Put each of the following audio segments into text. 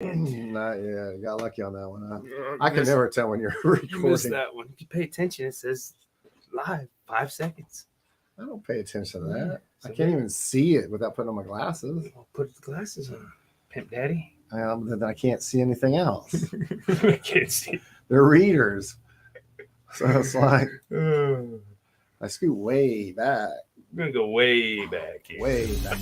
Not yet. Got lucky on that one. I can never tell when you're recording. You missed that one. If you pay attention, it says live 5 seconds. I don't pay attention to that. Yeah, so I can't even see it without putting on my glasses. I'll put the glasses on. Pimp Daddy. Then I can't see anything else. I can't see. They're readers. So it's like, I scoot way back. I'm going to go way back here. Way back.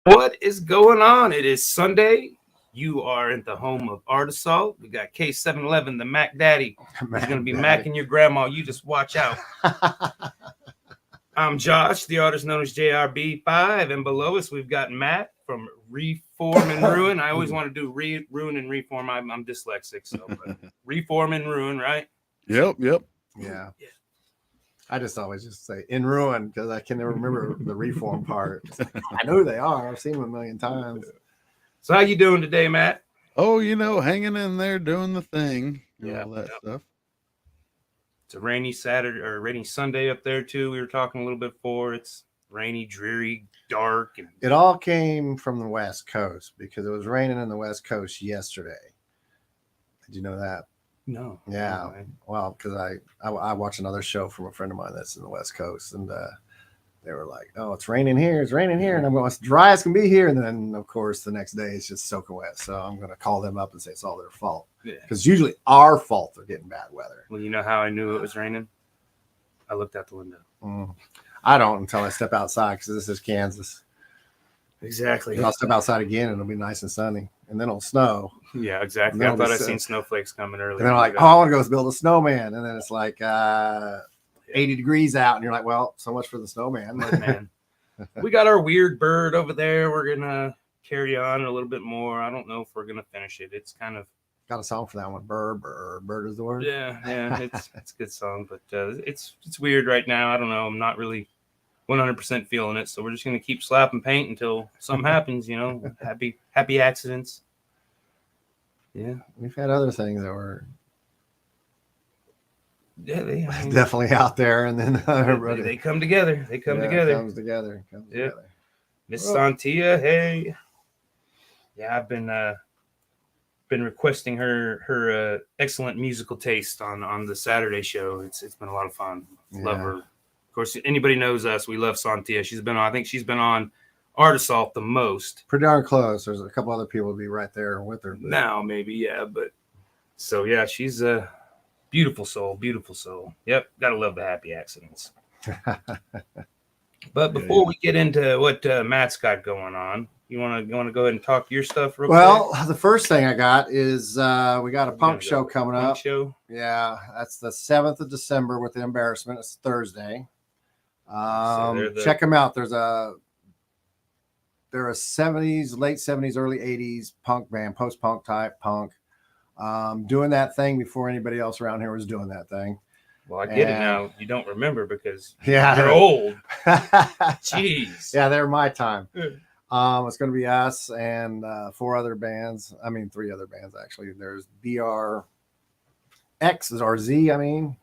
What is going on? It is Sunday. You are at the home of Art Assault. We got K711, the Mac Daddy. He's going to be macking your grandma. You just watch out. I'm Josh, the artist known as JRB5. And below us, we've got Matt from Reform and Ruin. I always want to do Ruin and Reform. I'm dyslexic, so Reform and Ruin, right? Yep. Yeah. I just always just say in ruin because I can never remember the reform part. I know who they are. I've seen them a million times. So how you doing today, Matt? Oh, hanging in there doing the thing. Yeah, all that stuff. It's a rainy Saturday or rainy Sunday up there too. We were talking a little bit before. It's rainy, dreary, dark. And it all came from the West Coast because it was raining in the West Coast yesterday. Did you know that? No. Yeah. Well, because I watched another show from a friend of mine that's in the West Coast, and they were like, "Oh, it's raining here. It's raining here," and I'm going, "It's dry as can be here." And then, of course, the next day it's just soaking wet. So I'm going to call them up and say it's all their fault because usually our fault they're getting bad weather. Well, you know how I knew it was raining? I looked out the window. I don't until I step outside because this is Kansas. Exactly. I'll step outside again and it'll be nice and sunny, and then it'll snow. Yeah, exactly. I thought I seen snowflakes coming earlier. And then I'm like, "Oh, I want to go build a snowman," and then it's like 80 degrees out, and you're like, "Well, so much for the snowman." Man. We got our weird bird over there. We're gonna carry on a little bit more. I don't know if we're gonna finish it. It's kind of got a song for that one. Bird is the word. Yeah, it's a good song, but it's weird right now. I don't know. I'm not really 100% feeling it, so we're just gonna keep slapping paint until something happens. Happy accidents. Yeah, we've had other things that were definitely out there, and then everybody they come together. They come together. Comes together. Miss Santia, hey. Yeah, I've been requesting her excellent musical taste on the Saturday show. It's been a lot of fun. Love her. Of course, anybody knows us. We love Santia. I think she's been on Art Assault the most. Pretty darn close. There's a couple other people to be right there with her. Now, maybe, yeah. But so, yeah, she's a beautiful soul. Yep. Got to love the happy accidents. But before we get into what Matt's got going on, you want to go ahead and talk your stuff real quick? Well, the first thing I got is we got a punk show coming up. Show? Yeah, that's the 7th of December with the Embarrassment. It's Thursday. Check them out. They're a 70s, late 70s, early 80s punk band, post-punk type punk. Doing that thing before anybody else around here was doing that thing. Well, I get it now. You don't remember because you're old. Jeez. Yeah, they're my time. It's going to be us and 3 other bands, actually. There's BRX is our Z, and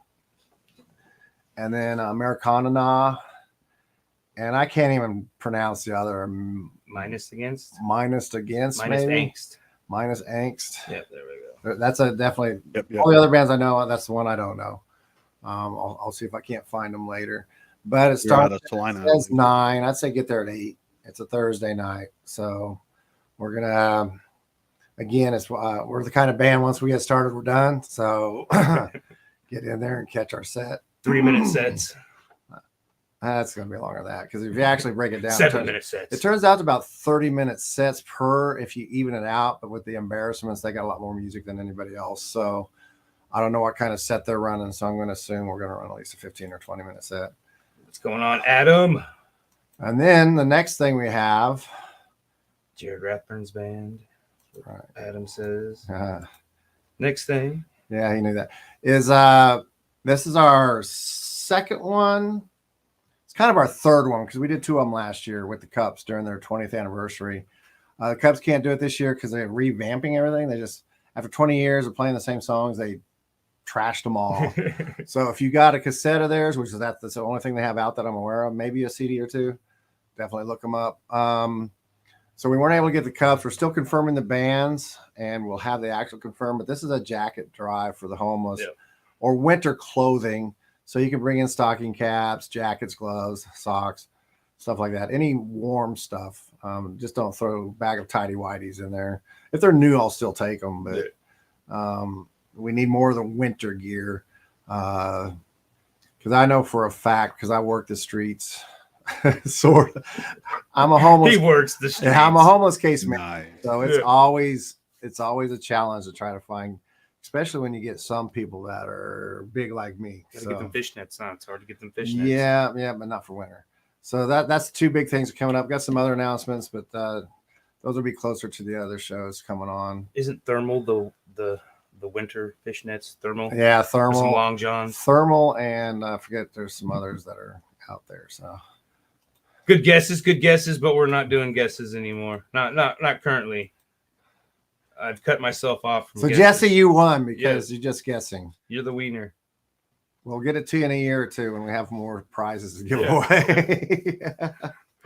then Americana. And I can't even pronounce the other. Minus Against, Minus maybe? Angst. Minus Angst. Yep, there we go. That's definitely Yep. All the other bands I know. That's the one I don't know. I'll see if I can't find them later. But it starts at 9. I'd say get there at 8. It's a Thursday night, so we're gonna again. We're the kind of band once we get started, we're done. So get in there and catch our set. 3-minute sets. That's going to be longer than that because if you actually break it down, 7-minute sets. It turns out to about 30-minute sets per if you even it out. But with the Embarrassments, they got a lot more music than anybody else. So I don't know what kind of set they're running, so I'm going to assume we're going to run at least a 15 or 20-minute set. What's going on, Adam? And then the next thing we have, Jared Rathburn's band. Right. Adam says. Next thing. Yeah, he knew that. Is this is our second one. It's kind of our third one because we did 2 of them last year with the Cups during their 20th anniversary. The Cubs can't do it this year because they're revamping everything. They just, after 20 years of playing the same songs, they trashed them all. So if you got a cassette of theirs, which is that's the only thing they have out that I'm aware of, maybe a CD or 2, definitely look them up. So we weren't able to get the Cubs. We're still confirming the bands, and we'll have the actual confirmed. But this is a jacket drive for the homeless or winter clothing. So you can bring in stocking caps, jackets, gloves, socks, stuff like that. Any warm stuff. Just don't throw a bag of tidy whities in there. If they're new, I'll still take them. But we need more of the winter gear. Because I know for a fact, because I work the streets, sort of. I'm a homeless. He works the streets. I'm a homeless case man. Nice. So it's always a challenge to try to find, especially when you get some people that are big like me. Gotta get them fishnets on. It's hard to get them fishnets. Yeah, but not for winter. So that's 2 big things coming up. Got some other announcements, but those will be closer to the other shows coming on. Isn't thermal the winter fishnets? Thermal? Yeah, thermal. Some long johns. Thermal, and I forget there's some others that are out there. So good guesses, but we're not doing guesses anymore. Not currently. I've cut myself off from guesses. Jesse, you won because you're just guessing. You're the wiener. We'll get it to you in a year or 2 when we have more prizes to give away.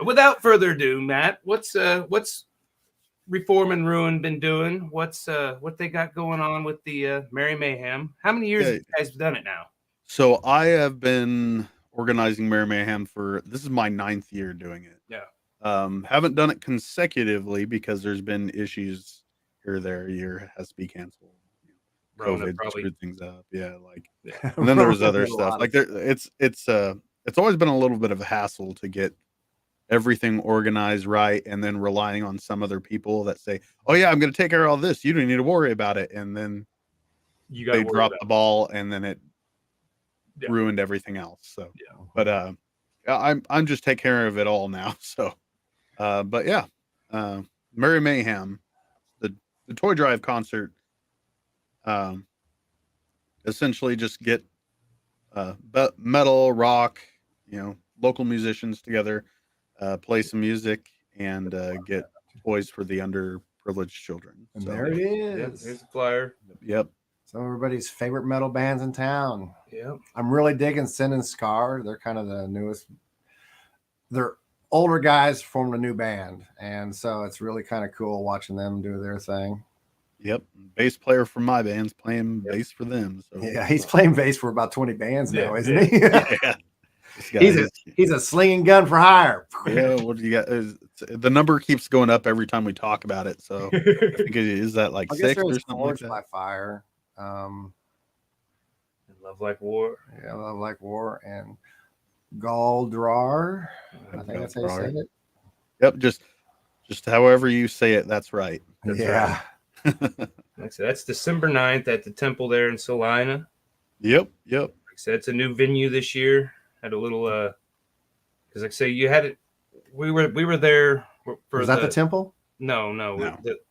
Without further ado, Matt, what's Reform and Ruin been doing? What they got going on with the Merry Mayhem? How many years have you guys done it now? So I have been organizing Merry Mayhem this is my 9th year doing it. Yeah. Haven't done it consecutively because there's been issues here or there. A year has to be canceled. COVID screwed things up. And then there was other stuff. Like it's always been a little bit of a hassle to get everything organized right, and then relying on some other people that say, "Oh yeah, I'm going to take care of all this. You don't need to worry about it," and then they drop the ball, and then it ruined everything else. So, but I'm just taking care of it all now. So, but yeah, Merry Mayhem, the toy drive concert. Essentially just get metal, rock, local musicians together, play some music, and get toys for the underprivileged children. And there it is. Yep, here's the flyer. Yep. Some of everybody's favorite metal bands in town. Yep. I'm really digging Sin and Scar. They're kind of the newest. They're older guys formed a new band, and so it's really kind of cool watching them do their thing. Yep, bass player for my band's playing bass for them. So yeah, he's playing bass for about 20 bands now, isn't he? He's a slinging gun for hire. Yeah, what do you got? The number keeps going up every time we talk about it. So I think is that like 6 or something like that? By Fire. Love Like War. Yeah, Love Like War and Galdrar. I think that's how you said it. Yep, just however you say it, that's right. That's right. Like I said, that's December 9th at the Temple there in Salina. Yep. Like I said, it's a new venue this year. Had a little because like I say, you had it. We were there for. Was that the Temple? No.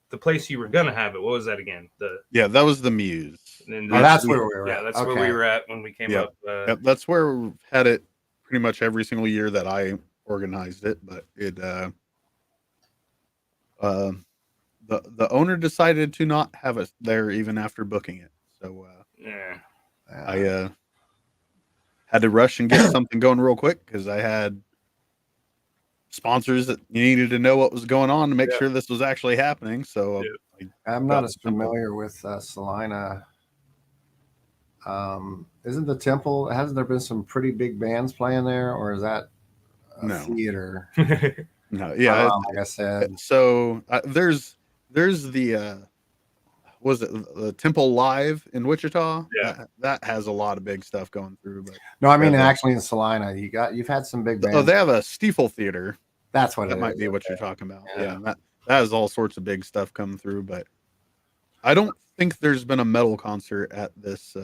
The place you were gonna have it. What was that again? That was the Muse. And that's where we were. Yeah, that's where we were at when we came up. That's where we had it pretty much every single year that I organized it. But it the owner decided to not have us there even after booking it. So I had to rush and get something going real quick because I had sponsors that needed to know what was going on to make sure this was actually happening. So I'm not as familiar with Salina. Isn't the Temple? Hasn't there been some pretty big bands playing there, or is that a theater? No, yeah, like I said. So there's the was it the Temple Live in Wichita? Yeah, that has a lot of big stuff going through. But no, I mean actually in Salina, you've had some big bands. Oh, they have a Stiefel Theater. That's what that might be what you're talking about. Yeah, that has all sorts of big stuff coming through. But I don't think there's been a metal concert at this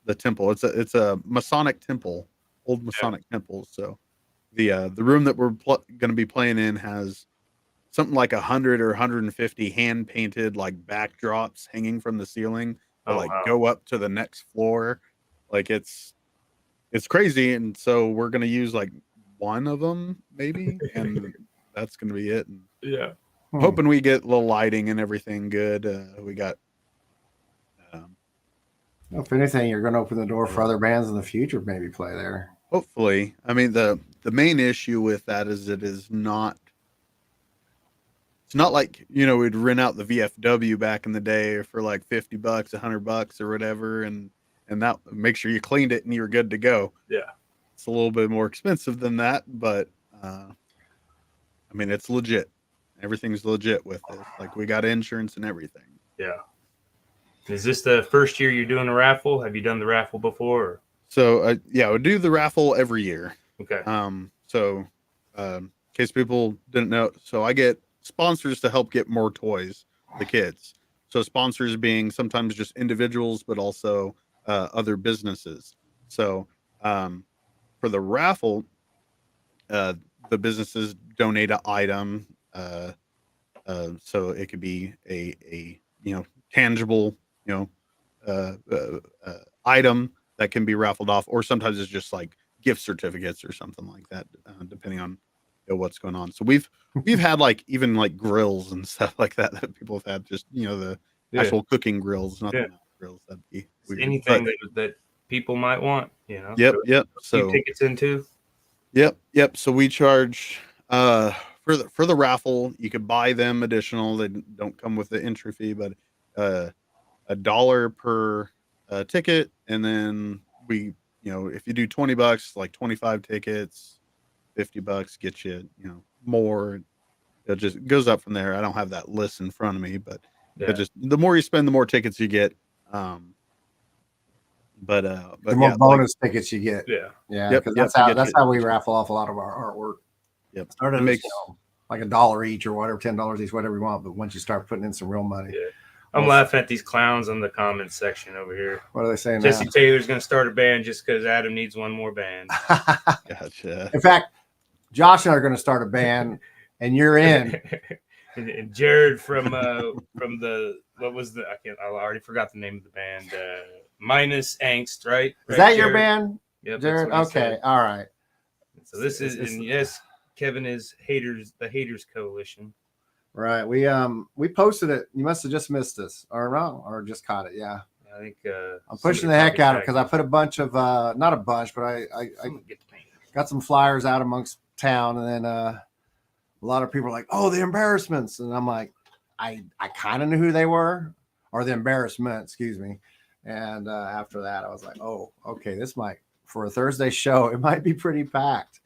the temple. It's a Masonic temple, old Masonic temple. So the room that we're going to be playing in has something like 100 or 150 hand painted like backdrops hanging from the ceiling that go up to the next floor. Like it's crazy. And so we're going to use like one of them maybe, and that's going to be it. And yeah. Hoping we get the lighting and everything good. We got. If anything, you're going to open the door for other bands in the future, maybe play there. Hopefully. I mean, the main issue with that is it is not. It's not like, we'd rent out the VFW back in the day for like $50, $100 or whatever, and that make sure you cleaned it and you're good to go. Yeah, it's a little bit more expensive than that, but I mean, it's legit. Everything's legit with it. Like we got insurance and everything. Yeah. Is this the first year you're doing a raffle? Have you done the raffle before? Or? So yeah, we do the raffle every year. Okay. So in case people didn't know, so I get sponsors to help get more toys for the kids. So sponsors being sometimes just individuals, but also other businesses. So for the raffle, the businesses donate an item. So it could be a tangible item that can be raffled off, or sometimes it's just like gift certificates or something like that, depending on what's going on. So we've had like even like grills and stuff like that people have had, just the actual cooking grills, not the grills. That'd be weird. Anything that people might want, Yep. So tickets into. Yep. So we charge for the raffle. You could buy them additional. They don't come with the entry fee, but $1 per ticket, and then we, if you do $20, like 25 tickets, $50 gets you, more. It just goes up from there. I don't have that list in front of me, but it just the more you spend, the more tickets you get. But the more bonus tickets you get. Yeah. Because that's how we raffle off a lot of our artwork. Yep. Started makes like $1 each or whatever, $10 each, whatever you want. But once you start putting in some real money, I'm laughing at these clowns in the comments section over here. What are they saying? Jesse Taylor's going to start a band just because Adam needs one more band. Gotcha. In fact, Josh and I are going to start a band, and you're in. and Jared from the what was the I already forgot the name of the band. Minus Angst, right? Is that your band? Yep, Jared. Okay, all right. So this is, and yes, Kevin is the Haters Coalition. Right. We posted it. You must have just missed this, or wrong, or just caught it. Yeah. I think I'm pushing the heck out of it because I put a bunch of not a bunch, but I got some flyers out amongst town, and then a lot of people are like, "Oh, the embarrassments," and I'm like, I kind of knew who they were, or the embarrassment, excuse me. And after that, I was like, "Oh, okay, this might for a Thursday show, it might be pretty packed."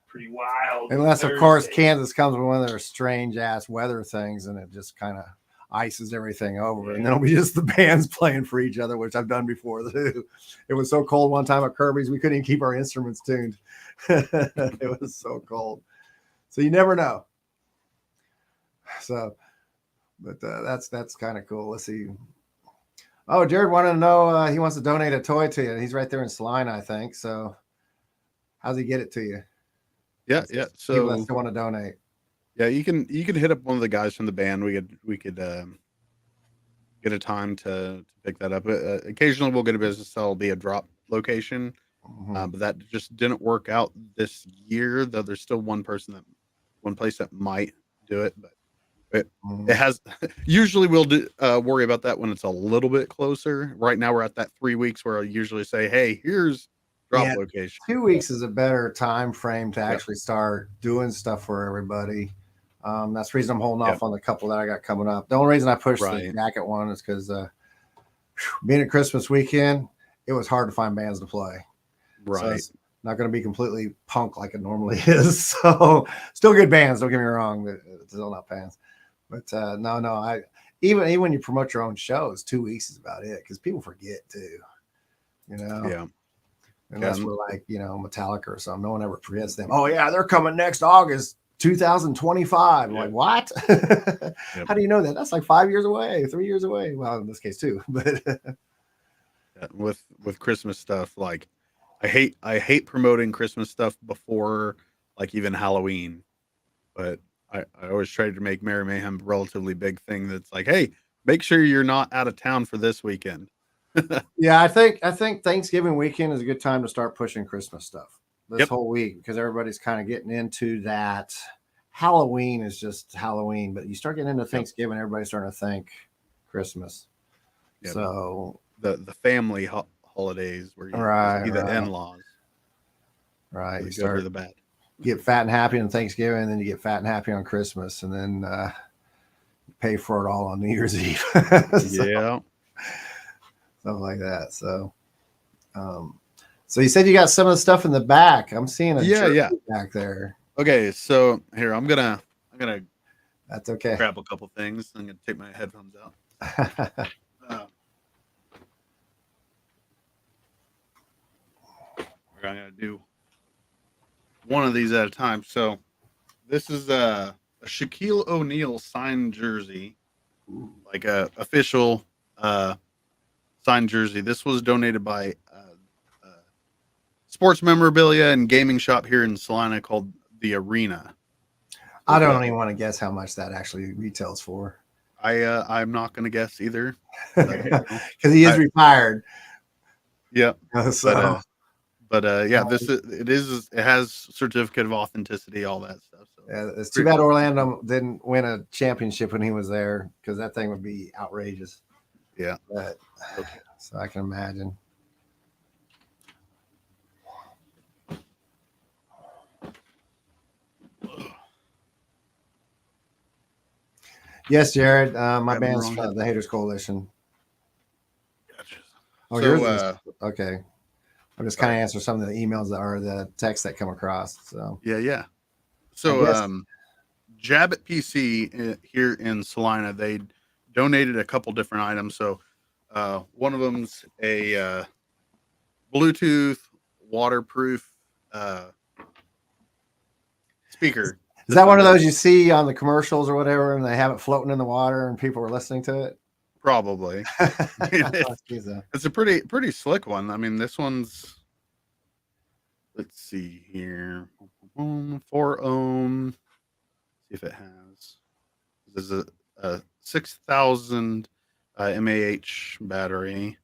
Pretty wild. Unless, of course, Kansas comes with one of their strange ass weather things and it just kind of ices everything over. And then it'll be just the bands playing for each other, which I've done before too. It was so cold one time at Kirby's, we couldn't even keep our instruments tuned. It was so cold. So you never know. So, but that's kind of cool. Let's see. Oh, Jared wanted to know, he wants to donate a toy to you. He's right there in Salina, I think. So how's he get it to you? Yeah. So people that still want to donate. Yeah, you can hit up one of the guys from the band. We could get a time to pick that up. Occasionally, we'll get a business that'll be a drop location, but that just didn't work out this year. Though there's still one place that might do it, but it has. Usually, we'll worry about that when it's a little bit closer. Right now, we're at that 3 weeks where I usually say, "Hey, here's." Drop location. 2 weeks is a better time frame to actually start doing stuff for everybody. That's the reason I'm holding off on the couple that I got coming up. The only reason I pushed the jacket one is because being at Christmas weekend, it was hard to find bands to play. Right. So it's not going to be completely punk like it normally is. So still good bands, don't get me wrong, but it's still not bands. But no, even when you promote your own shows, 2 weeks is about it because people forget too. Yeah. Unless we're like, Metallica or something. No one ever forgets them. Oh, yeah, they're coming next August. 2025. Yeah. Like, what? How do you know that? That's like 5 years away, 3 years away. Well, in this case too, but with Christmas stuff, like I hate promoting Christmas stuff before like even Halloween, but I always try to make Merry Mayhem a relatively big thing that's like, hey, make sure you're not out of town for this weekend. yeah, I think Thanksgiving weekend is a good time to start pushing Christmas stuff this whole week, because everybody's kind of getting into that. Halloween is just Halloween, but you start getting into Thanksgiving, everybody's starting to think Christmas. Yep. So the family holidays where you see the in-laws. Right. You start the bad. Get fat and happy on Thanksgiving, and then you get fat and happy on Christmas, and then pay for it all on New Year's Eve. Yeah. Something like that. So so you said you got some of the stuff in the back. I'm seeing a jerky back there. Okay, so here I'm gonna that's okay. Grab a couple things. I'm gonna take my headphones out. We're gonna do one of these at a time. So this is a Shaquille O'Neal signed jersey, like a official signed jersey. This was donated by sports memorabilia and gaming shop here in Salina called The Arena. I don't even want to guess how much that actually retails for. I'm not going to guess either, because he is retired. Yeah. So. But yeah, it has certificate of authenticity, all that stuff. So yeah, it's too bad Orlando didn't win a championship when he was there, because that thing would be outrageous. Yeah. But, so I can imagine. Yes, Jared. My band's the Haters Coalition. Gotcha. Oh, so, yours okay. I'm just kind of answer some of the emails that are the texts that come across. So yeah. So Jab at PC here in Salina, they donated a couple different items. So one of them's a Bluetooth waterproof speaker. Is that one of those you see on the commercials or whatever, and they have it floating in the water and people are listening to it? Probably. It's a pretty slick one. I mean, this one's, let's see here, 4 ohm. See if it has. This is a 6,000 mAh battery.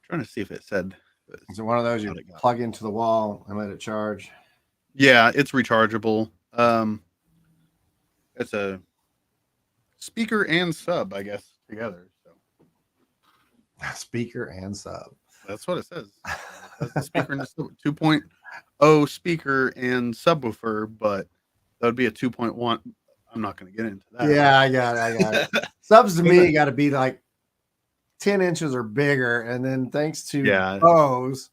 Trying to see if it said. Is it one of those you plug into the wall and let it charge? Yeah, it's rechargeable. It's a speaker and sub, I guess, together. So speaker and sub. That's what it says. That's the speaker and 2.0 speaker and subwoofer, but that would be a 2.1. I'm not going to get into that. Yeah, I got it. Subs to me got to be like 10 inches or bigger, and then thanks to those,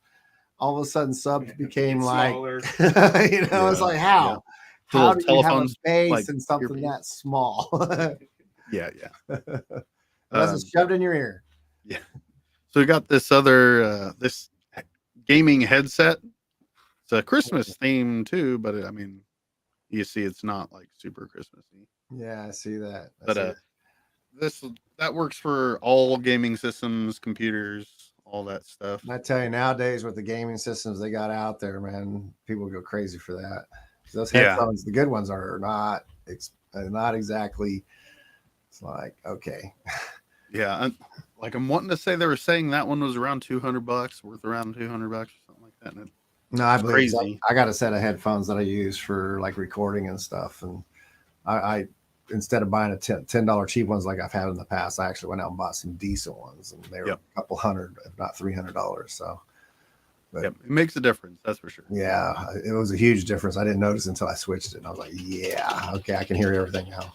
all of a sudden subs became like it's like how do you have a space like in something that small? yeah Unless it's shoved in your ear. Yeah. So we got this other this gaming headset. It's a Christmas theme too, but I mean, you see it's not like super Christmassy. Yeah, I see that. That works for all gaming systems, computers, all that stuff. I tell you, nowadays with the gaming systems they got out there, man, people go crazy for that. Those headphones, the good ones, are not exactly. It's like, okay. Yeah, I'm wanting to say they were saying that one was around $200, worth around $200 or something like that. And no, I believe crazy. I got a set of headphones that I use for like recording and stuff, and I instead of buying a $10 cheap ones like I've had in the past, I actually went out and bought some decent ones, and they were a couple $100, if not $300. So, but it makes a difference, that's for sure. Yeah, it was a huge difference. I didn't notice until I switched it, and I was like, "Yeah, okay, I can hear everything now.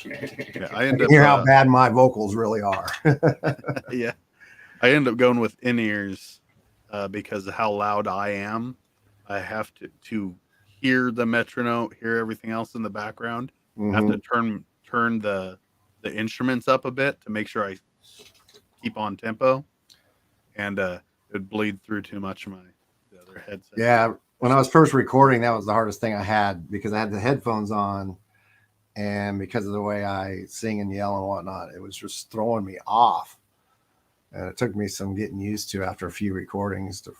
I can hear how bad my vocals really are." Yeah, I end up going with in-ears because of how loud I am. I have to hear the metronome, hear everything else in the background. I have to turn the instruments up a bit to make sure I keep on tempo, and it would bleed through too much of the other headset. Yeah, when I was first recording, that was the hardest thing I had because I had the headphones on, and because of the way I sing and yell and whatnot, it was just throwing me off. And it took me some getting used to after a few recordings to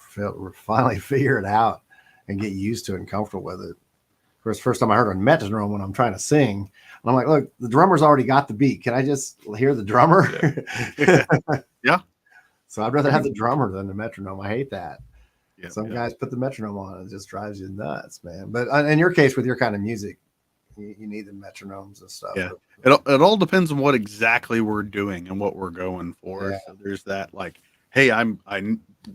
finally figure it out and get used to it and comfortable with it. Of course, first time I heard a metronome when I'm trying to sing, and I'm like, look, the drummer's already got the beat. Can I just hear the drummer? Yeah. So I'd rather have the drummer than the metronome. I hate that. Yeah, Some guys put the metronome on and it just drives you nuts, man. But in your case, with your kind of music, you need the metronomes and stuff. Yeah. It all depends on what exactly we're doing and what we're going for. Yeah. So there's that, like, hey, I'm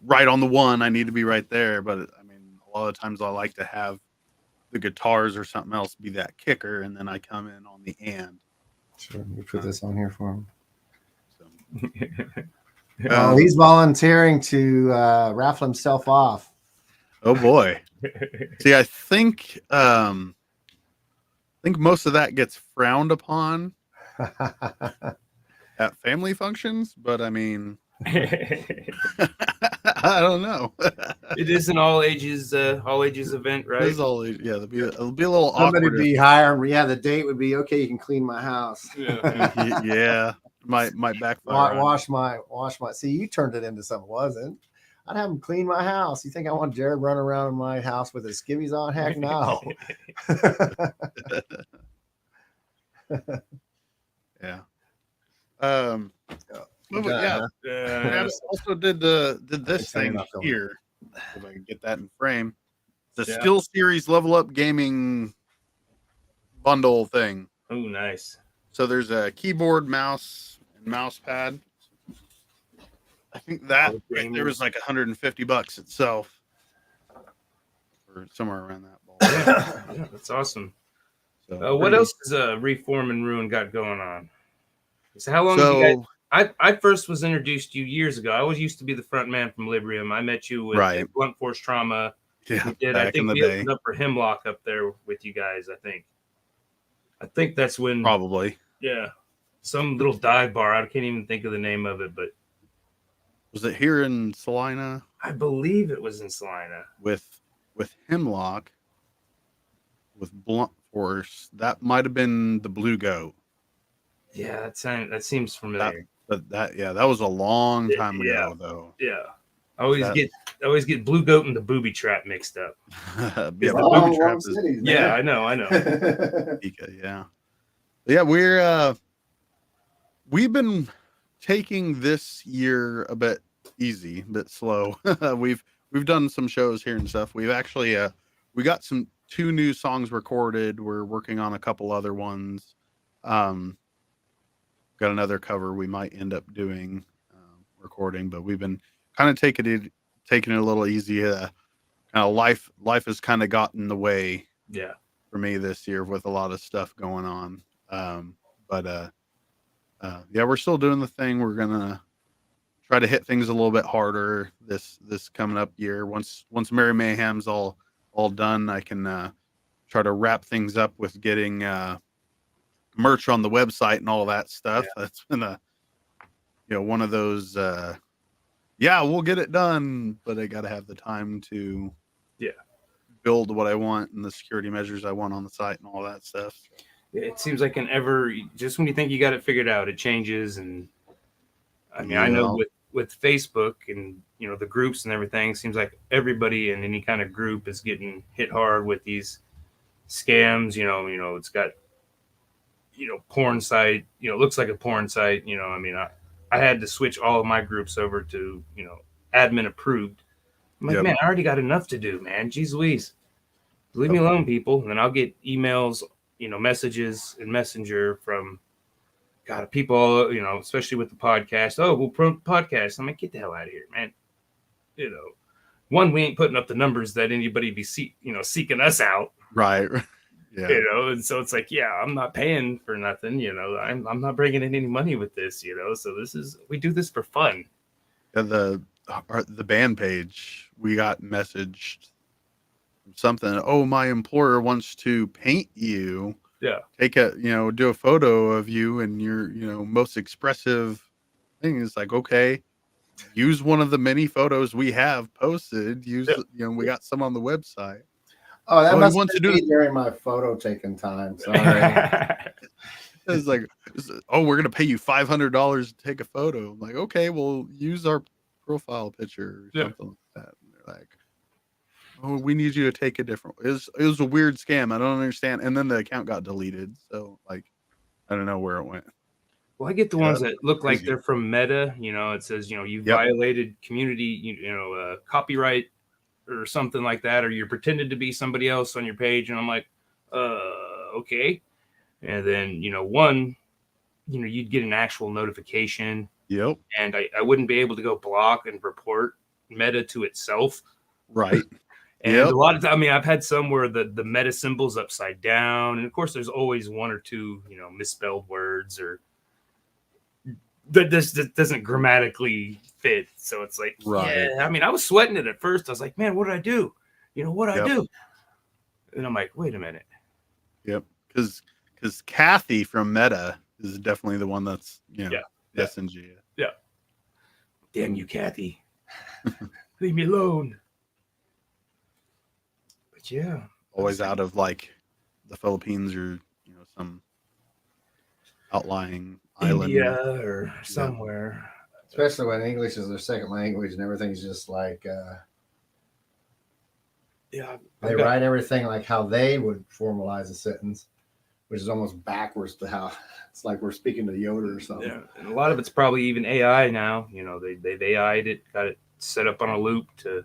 right on the one. I need to be right there. But I mean, a lot of times I like to have the guitars or something else be that kicker, and then I come in on the and. Sure, we put this on here for him. So. He's volunteering to raffle himself off. Oh boy! See, I think most of that gets frowned upon at family functions, but I mean, I don't know. It is an all ages event, right? It is all age, yeah. It'll be a little Somebody awkward. Be higher. Yeah, the date would be okay. You can clean my house. Yeah. Yeah, might backfire. Wash my. See, you turned it into something it wasn't. I'd have him clean my house. You think I want Jared running around in my house with his skivvies on? Heck no. Yeah. I also did this thing here. If I can get that in frame. The Skill Series Level Up Gaming bundle thing. Oh, nice. So there's a keyboard, mouse, and mouse pad. I think that right there was like $150 itself, or somewhere around that ball. Yeah, that's awesome. So, what else does Reform and Ruin got going on? So how long? Have you guys, I first was introduced to you years ago. I always used to be the front man from Librium. I met you with Blunt Force Trauma. Yeah, I think we opened up for Hemlock up there with you guys. I think that's when probably. Yeah, some little dive bar. I can't even think of the name of it, but was it here in Salina? I believe it was in Salina with Hemlock, with Blunt Force. That might have been the Blue Goat. Yeah, that seems familiar. That was a long time ago, though. Yeah, I always get Blue Goat and the Booby Trap mixed up. The Booby Trap is, cities, yeah, I know. Yeah, we've been taking this year a bit easy, a bit slow. We've done some shows here and stuff. We've actually we got 2 new songs recorded. We're working on a couple other ones. Got another cover we might end up doing recording, but we've been kind of taking it a little easy. Kind of life has kind of gotten in the way. Yeah, for me this year with a lot of stuff going on. But we're still doing the thing. We're gonna try to hit things a little bit harder this coming up year. Once Merry Mayhem's all done, I can try to wrap things up with getting merch on the website and all that stuff. Yeah. That's been one of those we'll get it done, but I got to have the time to build what I want and the security measures I want on the site and all that stuff. It seems like just when you think you got it figured out, it changes. And I mean, I know with Facebook and the groups and everything, it seems like everybody in any kind of group is getting hit hard with these scams. It's got porn site, looks like a porn site. I mean, I had to switch all of my groups over to admin approved. I'm like, man, I already got enough to do, man. Jeez Louise, leave me alone, people. And then I'll get emails, messages and Messenger from people, especially with the podcast. Oh, we'll promote the podcast. I'm like, get the hell out of here, man. One, we ain't putting up the numbers that anybody be seeking us out. Right. Yeah. And so it's like, I'm not paying for nothing. I'm not bringing in any money with this. So we do this for fun. Yeah, the band page, we got messaged something. Oh, my employer wants to paint you. Yeah. Take do a photo of you and your most expressive thing. Is like, okay. use one of the many photos we have posted. Use we got some on the website. Oh, that must have been during my photo taking time. Sorry. It's like, oh, we're gonna pay you $500 to take a photo. I'm like, okay, we'll use our profile picture or something like that. And they're like, oh, we need you to take a different. It was a weird scam. I don't understand. And then the account got deleted. So like, I don't know where it went. Well, I get the ones that look like they're from Meta. It says you violated community, copyright or something like that, or you're pretending to be somebody else on your page, and I'm like, okay. And then, you'd get an actual notification. Yep. And I wouldn't be able to go block and report Meta to itself. Right. And a lot of time, I've had some where the Meta symbol's upside down. And of course, there's always one or two, misspelled words or that doesn't grammatically fit. So it's like, I was sweating it at first. I was like, man, what did I do? What did I do? And I'm like, wait a minute. Yep. Because Kathy from Meta is definitely the one that's SNG. Yeah. Damn you, Kathy. Leave me alone. But yeah. Always out of like the Philippines or some outlying island. India or somewhere. Especially when English is their second language and everything's just like they write everything like how they would formalize a sentence, which is almost backwards to how it's like we're speaking to Yoda or something. Yeah, and a lot of it's probably even AI now. They've AI'd it, got it set up on a loop to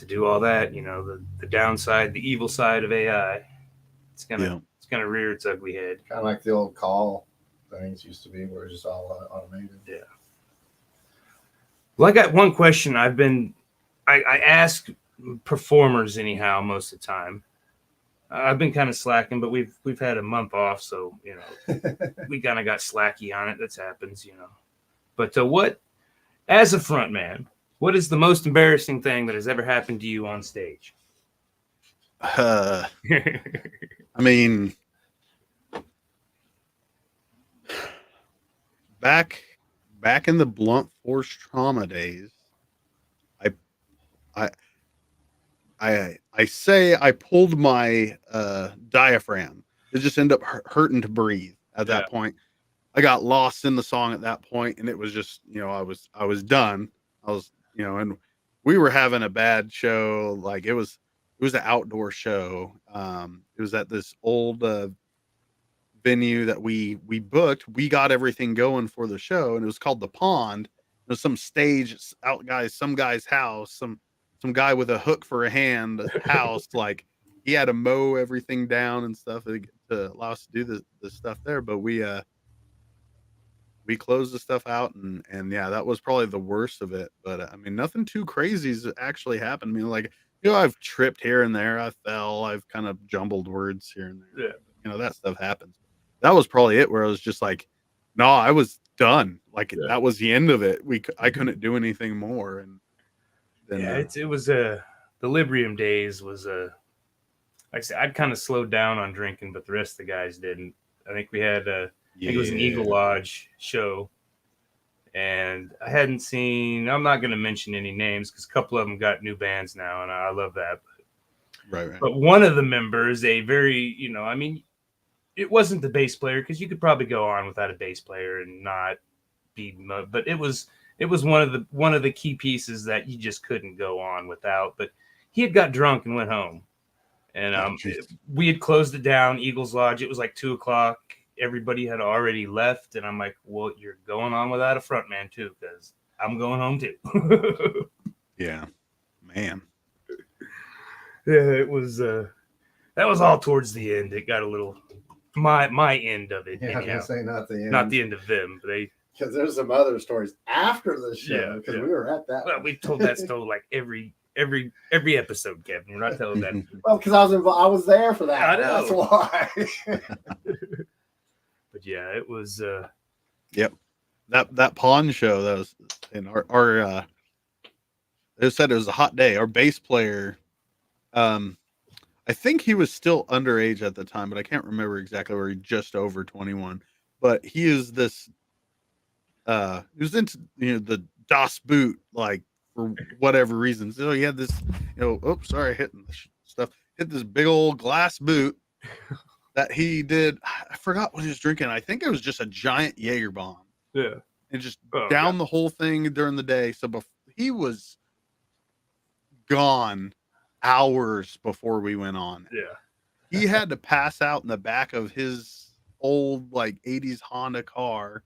do all that. The downside, the evil side of AI. It's gonna rear its ugly head. Kind of like the old call things used to be, where it's just all automated. Yeah. Well, I got one question. I ask performers anyhow most of the time. I've been kind of slacking, but we've had a month off, so we kind of got slacky on it. That happens, But what, as a front man, what is the most embarrassing thing that has ever happened to you on stage? Back in the blunt force trauma days, I say I pulled my diaphragm. It just ended up hurting to breathe at that point. I got lost in the song at that point, and it was just, I was done. I was, and we were having a bad show. Like it was an outdoor show. It was at this old venue that we booked. We got everything going for the show, and it was called The Pond. It was some stage out some guy's house, some guy with a hook for a hand house. Like he had to mow everything down and stuff to allow us to do the stuff there. But we closed the stuff out, and that was probably the worst of it. But nothing too crazy has actually happened. I've tripped here and there. I fell. I've kind of jumbled words here and there. Yeah. That stuff happens. That was probably it, where I was just like, no, I was done. Like that was the end of it. I couldn't do anything more. And then, it was the Librium days was like I said, I'd kind of slowed down on drinking, but the rest of the guys didn't. I think we had I think it was an Eagle Lodge show, and I hadn't seen. I'm not going to mention any names because a couple of them got new bands now, and I love that. Right. But one of the members, a very, it wasn't the bass player, because you could probably go on without a bass player and not be, but it was one of the key pieces that you just couldn't go on without. But he had got drunk and went home, and we had closed it down, Eagles Lodge. It was like 2:00. Everybody had already left, and I'm like, well, you're going on without a front man too, because I'm going home too. Yeah, man. Yeah, it was that was all towards the end. It got a little my end of it. Yeah, I was gonna say not the end. Not the end of them. Because there's some other stories after the show, because we were at that. Well, we told that story like every episode, Kevin. We're not telling that. Well, because I was there for that. I know. That's why. But yeah, it was yep. That pawn show, that was in our they said it was a hot day. Our bass player, I think he was still underage at the time, but I can't remember exactly where. He just over 21. But he is this he was into the Das Boot, like for whatever reason. So he had this, oops, sorry, hitting the stuff. Hit this big old glass boot that he did. I forgot what he was drinking. I think it was just a giant Jaeger bomb. Yeah. And just down the whole thing during the day. So he was gone hours before we went on. Yeah. He had to pass out in the back of his old like 80s Honda car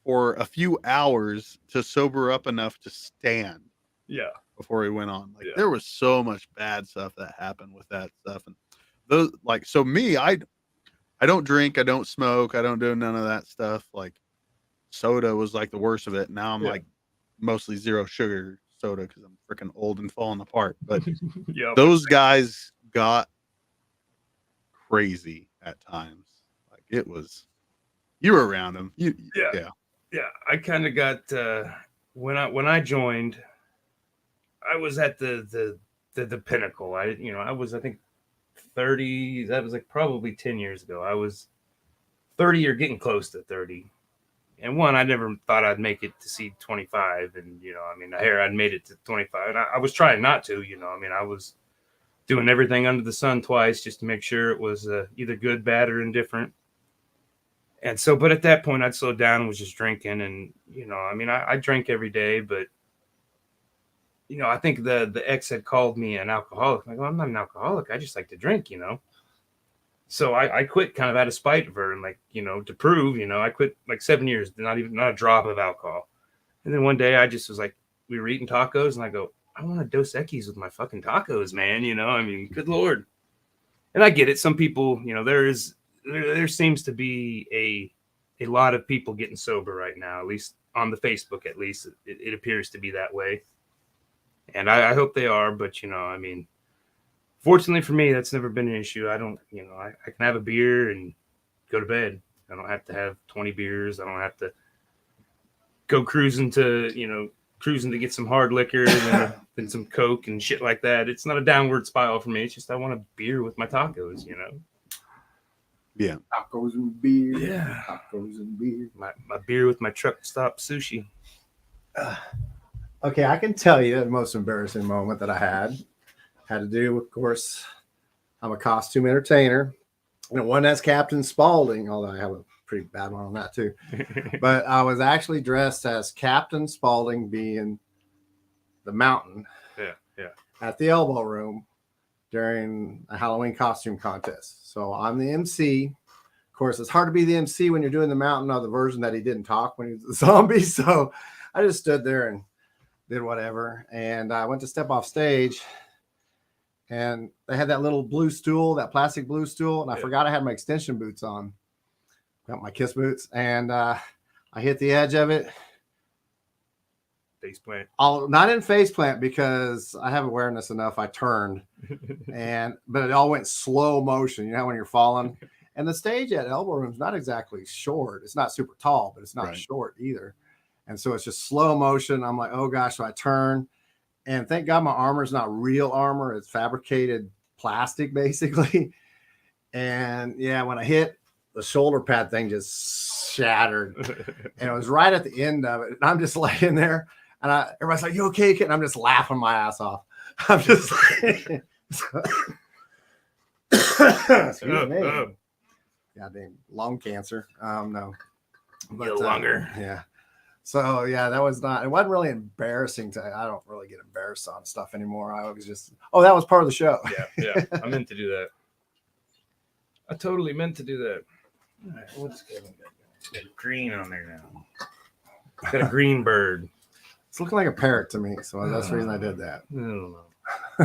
for a few hours to sober up enough to stand. Yeah. Before he went on. Like there was so much bad stuff that happened with that stuff. And those so me, I don't drink, I don't smoke, I don't do none of that stuff. Like soda was like the worst of it. Now I'm like mostly zero sugar soda because I'm freaking old and falling apart. But those guys got crazy at times. Like it was, you were around them. Yeah. I kind of got when I joined, I was at the pinnacle. I was, I think 30, that was like probably 10 years ago. I was 30 or getting close to 30. And I never thought I'd make it to see 25. And, I'd made it to 25. And I was trying not to, I was doing everything under the sun twice just to make sure it was either good, bad, or indifferent. And so, but at that point, I'd slowed down and was just drinking. And, I drank every day, but, I think the ex had called me an alcoholic. I'm like, well, I'm not an alcoholic. I just like to drink, So I quit kind of out of spite of her and to prove, I quit like 7 years, not a drop of alcohol. And then one day I just was like, we were eating tacos and I go, I want a Dos Equis with my fucking tacos, man. Good Lord. And I get it. Some people, there seems to be a lot of people getting sober right now, at least on the Facebook, at least it appears to be that way. And I hope they are, but fortunately for me, that's never been an issue. I don't, I can have a beer and go to bed. I don't have to have 20 beers. I don't have to go cruising to get some hard liquor and then some Coke and shit like that. It's not a downward spiral for me. It's just I want a beer with my tacos, Yeah. Tacos and beer. Yeah. Tacos and beer. My beer with my truck stop sushi. Okay, I can tell you the most embarrassing moment that I had to do, of course, I'm a costume entertainer. And one that's Captain Spaulding, although I have a pretty bad one on that too. But I was actually dressed as Captain Spaulding being the mountain at the Elbow Room during a Halloween costume contest. So I'm the MC. Of course, it's hard to be the MC when you're doing the mountain or the version that he didn't talk when he was a zombie. So I just stood there and did whatever. And I went to step off stage and they had that little blue stool, that plastic blue stool. And I forgot I had my extension boots on. Got my Kiss boots. And I hit the edge of it. Face plant. Not in face plant because I have awareness enough. I turned but it all went slow motion. You know, when you're falling. And the stage at Elbow Room is not exactly short. It's not super tall, but it's not short either. And so it's just slow motion. I'm like, oh gosh. So I turn, and thank God my armor is not real armor. It's fabricated plastic basically. And yeah, when I hit, the shoulder pad thing just shattered. And it was right at the end of it. And I'm just laying there. And everybody's like, you okay, kid? And I'm just laughing my ass off. I'm just excuse me. Goddamn lung cancer. No. But longer. Yeah. So yeah, that was not, it wasn't really embarrassing I don't really get embarrassed on stuff anymore. I was just, that was part of the show. Yeah. I meant to do that. I totally meant to do that. All right, what's got green on there now? Got a green bird. It's looking like a parrot to me, so that's the reason I did that. I don't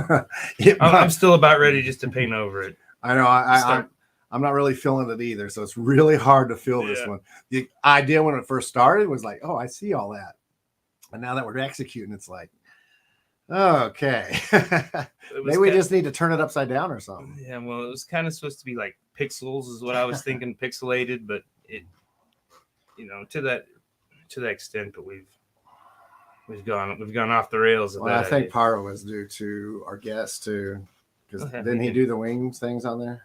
know. I'm still about ready just to paint over it. I know. I'm not really feeling it either, so it's really hard to feel this one. The idea when it first started was like, oh, I see all that. And now that we're executing, it's like, okay. Maybe we just need to turn it upside down or something. Yeah, well, it was kind of supposed to be like pixels is what I was thinking, pixelated, but it, to that extent, but we've gone off the rails. Well, I think part of it was due to our guest too, because didn't he do the wings things on there?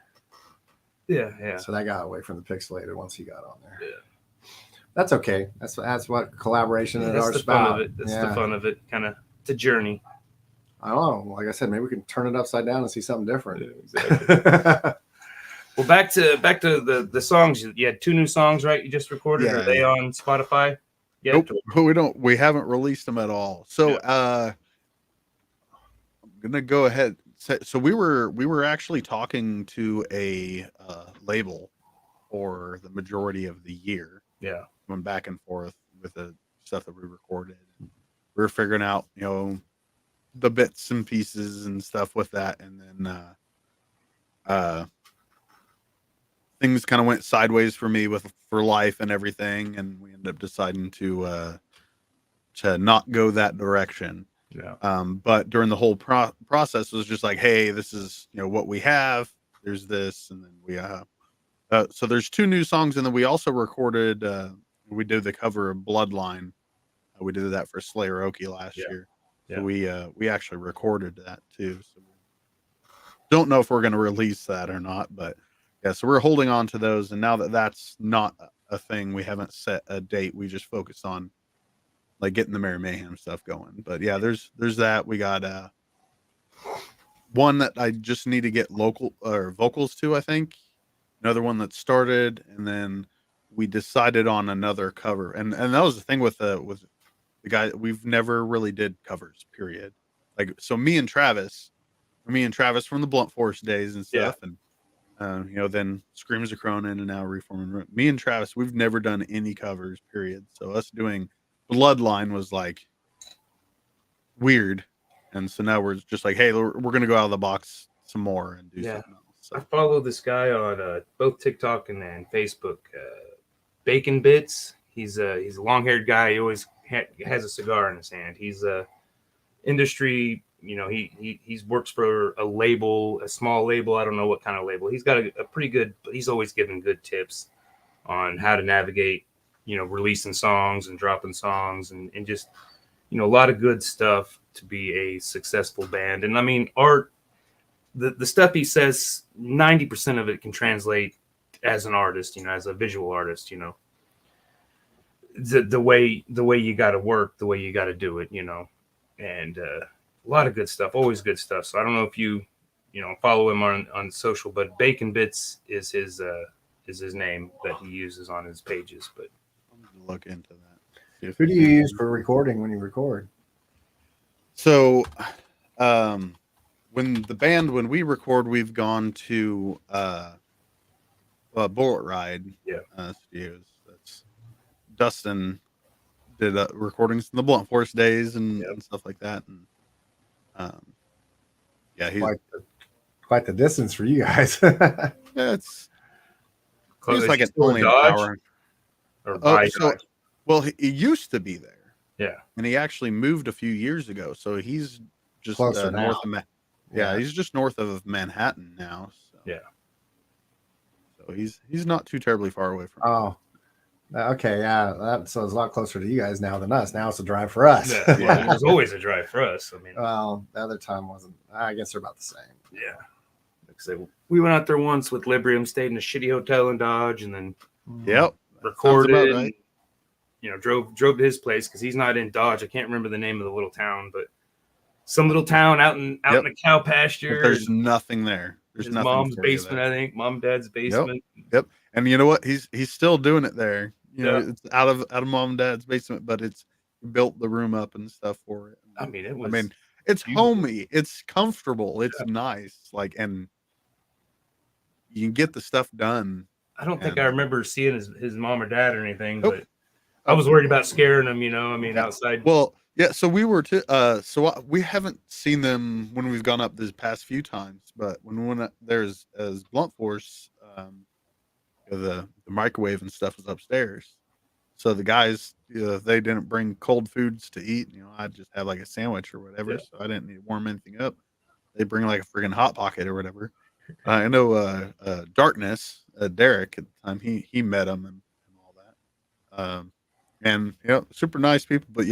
Yeah. So that got away from the pixelated once he got on there. Yeah. That's okay. That's what collaboration is That's the fun of it. That's the fun of it. Kind of, it's a journey. I don't know. Like I said, maybe we can turn it upside down and see something different. Yeah, exactly. Well, back to the songs. You had 2 new songs, right? You just recorded. Yeah, Are they on Spotify? Yeah. Nope. We haven't released them at all. So I'm gonna go ahead. So we were actually talking to a label for the majority of the year. Yeah. Went back and forth with the stuff that we recorded. We were figuring out, the bits and pieces and stuff with that, and then things kind of went sideways for me for life and everything, and we ended up deciding to not go that direction. Yeah. But during the whole process, it was just like, hey, this is what we have. There's this, and then we so there's 2 new songs, and then we also recorded. We did the cover of Bloodline. We did that for Slayer Oki last year. So we actually recorded that too. So don't know if we're going to release that or not, but yeah. So we're holding on to those, and now that that's not a thing, we haven't set a date. We just focused on like getting the Merry Mayhem stuff going. But yeah, there's that. We got one that I just need to get local or vocals to, I think. Another one that started, and then we decided on another cover. And that was the thing with the guy. We've never really did covers, period. Like, so me and Travis from the Blunt Force days and stuff, and then Screams of Cronin and now Reforming. Me and Travis, we've never done any covers, period. So us doing Bloodline was like weird, and so now we're just like, hey, we're gonna go out of the box some more and do something else. So. I follow this guy on both TikTok and Facebook, Bacon Bits. He's a long-haired guy. He always has a cigar in his hand. He's industry. He's works for a label, a small label. I don't know what kind of label. He's got a pretty good, but he's always giving good tips on how to navigate, releasing songs and dropping songs and just, a lot of good stuff to be a successful band. And I mean, art, the stuff he says, 90% of it can translate as an artist, as a visual artist, the way you got to work, the way you got to do it, and a lot of good stuff, always good stuff. So I don't know if you follow him on social, but Bacon Bits is his name that he uses on his pages. But I'm gonna look into that. Who do you use for recording when you record? So, when we record, we've gone to Bullet Ride studios. That's Dustin did recordings in the Blunt Force days and stuff like that. And he's quite the distance for you guys. It's like an only an hour. Well, he used to be there. Yeah, and he actually moved a few years ago, so he's just north of he's just north of Manhattan now. So. Yeah, so he's not too terribly far away from. Oh, okay, yeah. So it's a lot closer to you guys now than us. Now it's a drive for us. Yeah, it was always a drive for us. I mean, well, the other time wasn't. I guess they're about the same. Yeah, like I said, we went out there once with Librium, stayed in a shitty hotel in Dodge, and then recorded. Right. Drove to his place because he's not in Dodge. I can't remember the name of the little town, but some little town out in a cow pasture. But there's nothing there. There's his nothing. Mom's basement, I think. Mom and Dad's basement. Yep. And you know what? He's still doing it there. It's out of Mom and Dad's basement, but it's built the room up and stuff for it. I mean, it's homey. It's comfortable. It's nice. And you can get the stuff done. I don't think I remember seeing his mom or dad or anything, but I was worried about scaring them, outside. Well, yeah, so we were so we haven't seen them when we've gone up this past few times, but when there's as Blunt Force, the microwave and stuff is upstairs. So the guys, they didn't bring cold foods to eat. I just had like a sandwich or whatever, so I didn't need to warm anything up. They bring like a friggin' Hot Pocket or whatever. I know Darkness, Derek at the time, he met him and all that. And super nice people, but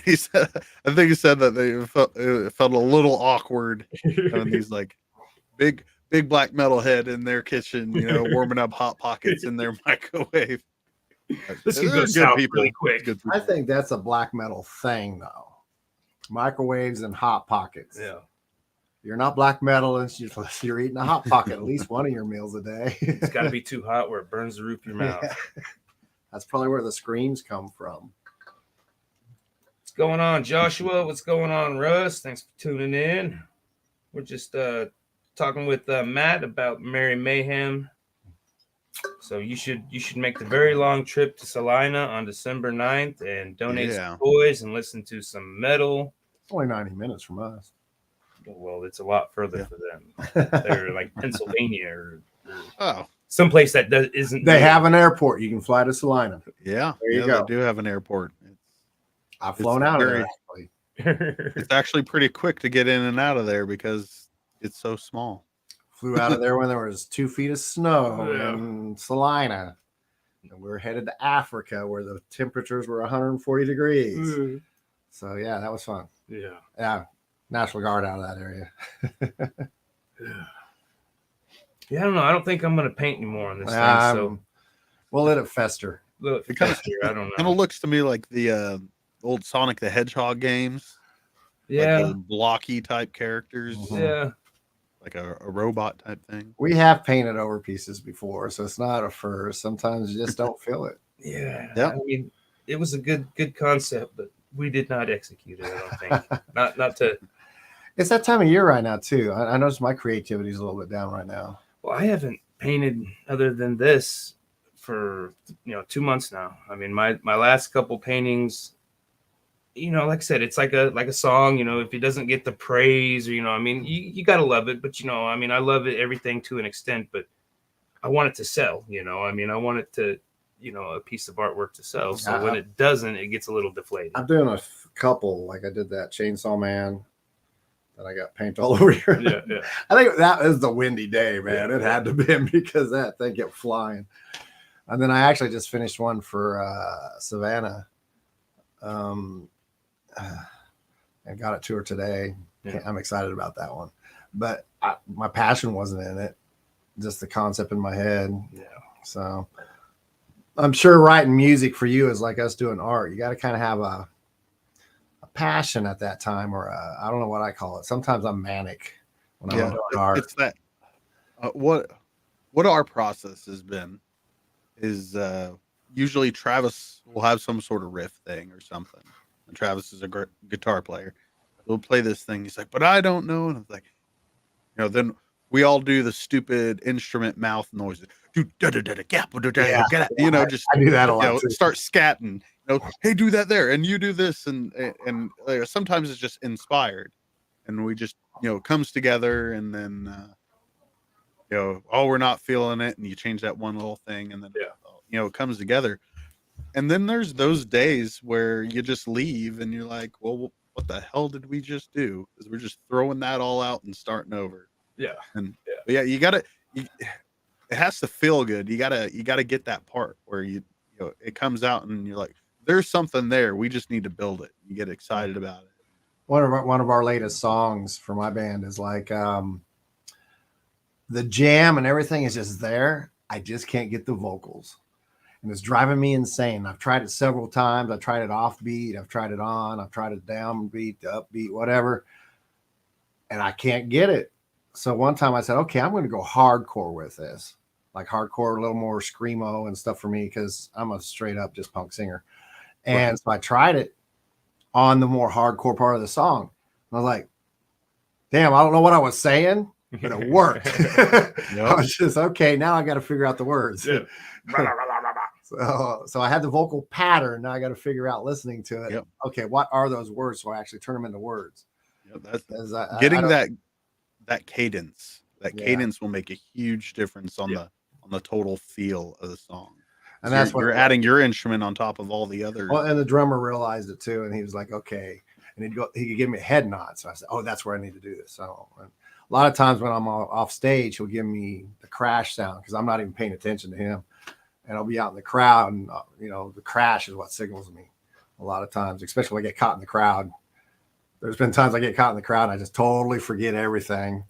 he said, I think he said that it felt a little awkward having these like big black metalhead in their kitchen, warming up Hot Pockets in their microwave. This can go south really quick. I think that's a black metal thing, though. Microwaves and hot pockets. Yeah. You're not black metal unless you're eating a hot pocket at least one of your meals a day. It's got to be too hot where it burns the roof of your mouth. Yeah. That's probably where the screams come from. What's going on, Joshua? What's going on, Russ? Thanks for tuning in. We're just talking with Matt about Merry Mayhem. So you should make the very long trip to Salina on December 9th and donate some toys and listen to some metal. It's only 90 minutes from us. Well, it's a lot further for them. They're like Pennsylvania or someplace that isn't. They have an airport. You can fly to Salina. Yeah, there you go. They do have an airport. I've flown out of there. It's actually pretty quick to get in and out of there because it's so small. Flew out of there when there was 2 feet of snow in Salina. And we were headed to Africa where the temperatures were 140 degrees. So, yeah, that was fun. Yeah. National Guard out of that area. Yeah, I don't know. I don't think I'm going to paint anymore on this thing. So we'll let it fester. I don't know. Kind of looks to me like the old Sonic the Hedgehog games. Yeah. Like the blocky type characters. Yeah. Like a robot type thing. We have painted over pieces before, so it's not a first. Sometimes you just don't feel it. Yeah. I mean, it was a good concept, but we did not execute it, I don't think. not to. It's that time of year right now, too. I notice my creativity is a little bit down right now. Well, I haven't painted other than this for 2 months now. I mean, my last couple paintings, like I said, it's like a song. If it doesn't get the praise, or I mean, you gotta love it. But I mean, I love it everything to an extent. But I want it to sell. I mean, I want it to, a piece of artwork to sell. So when it doesn't, it gets a little deflated. I'm doing a couple, like I did that Chainsaw Man. And I got paint all over here. Yeah. I think that was the windy day, man. It had to be because that thing kept flying. And then I actually just finished one for Savannah. And got it to her today. Yeah. I'm excited about that one. But my passion wasn't in it. Just the concept in my head. Yeah. So I'm sure writing music for you is like us doing art. You got to kind of have a passion at that time, or I don't know what I call it. Sometimes I'm manic when I'm doing art. It's that what our process has been is usually Travis will have some sort of riff thing or something, and Travis is a great guitar player. He'll play this thing. He's like, but I don't know, and I'm like, then we all do the stupid instrument mouth noises. Just I do that a lot. Start scatting. Hey, do that there, and you do this, and sometimes it's just inspired, and we just comes together, and then we're not feeling it, and you change that one little thing, and then it comes together, and then there's those days where you just leave, and you're like, well, what the hell did we just do? Because we're just throwing that all out and starting over. Yeah, but you gotta. It has to feel good. You gotta get that part where it comes out and you're like, there's something there. We just need to build it. You get excited about it. One of our latest songs for my band is like the jam and everything is just there. I just can't get the vocals, and it's driving me insane. I've tried it several times. I've tried it offbeat. I've tried it on. I've tried it downbeat, upbeat, whatever, and I can't get it. So one time I said, okay, I'm going to go hardcore with this. Like hardcore, a little more screamo and stuff for me because I'm a straight up just punk singer. And so I tried it on the more hardcore part of the song. I was like, damn, I don't know what I was saying, but it worked. I was just, okay, now I got to figure out the words. Yeah. So I had the vocal pattern. Now I got to figure out listening to it. Yep. Okay, what are those words? So I actually turn them into words. Yep, getting that cadence. That cadence will make a huge difference on the total feel of the song. And that's what you're adding your instrument on top of all the others. Well, and the drummer realized it too, and he was like, okay. And he could give me a head nod. So I said, oh, that's where I need to do this. So a lot of times when I'm off stage, he'll give me the crash sound because I'm not even paying attention to him. And I'll be out in the crowd, and the crash is what signals me a lot of times, especially when I get caught in the crowd. There's been times I get caught in the crowd and I just totally forget everything.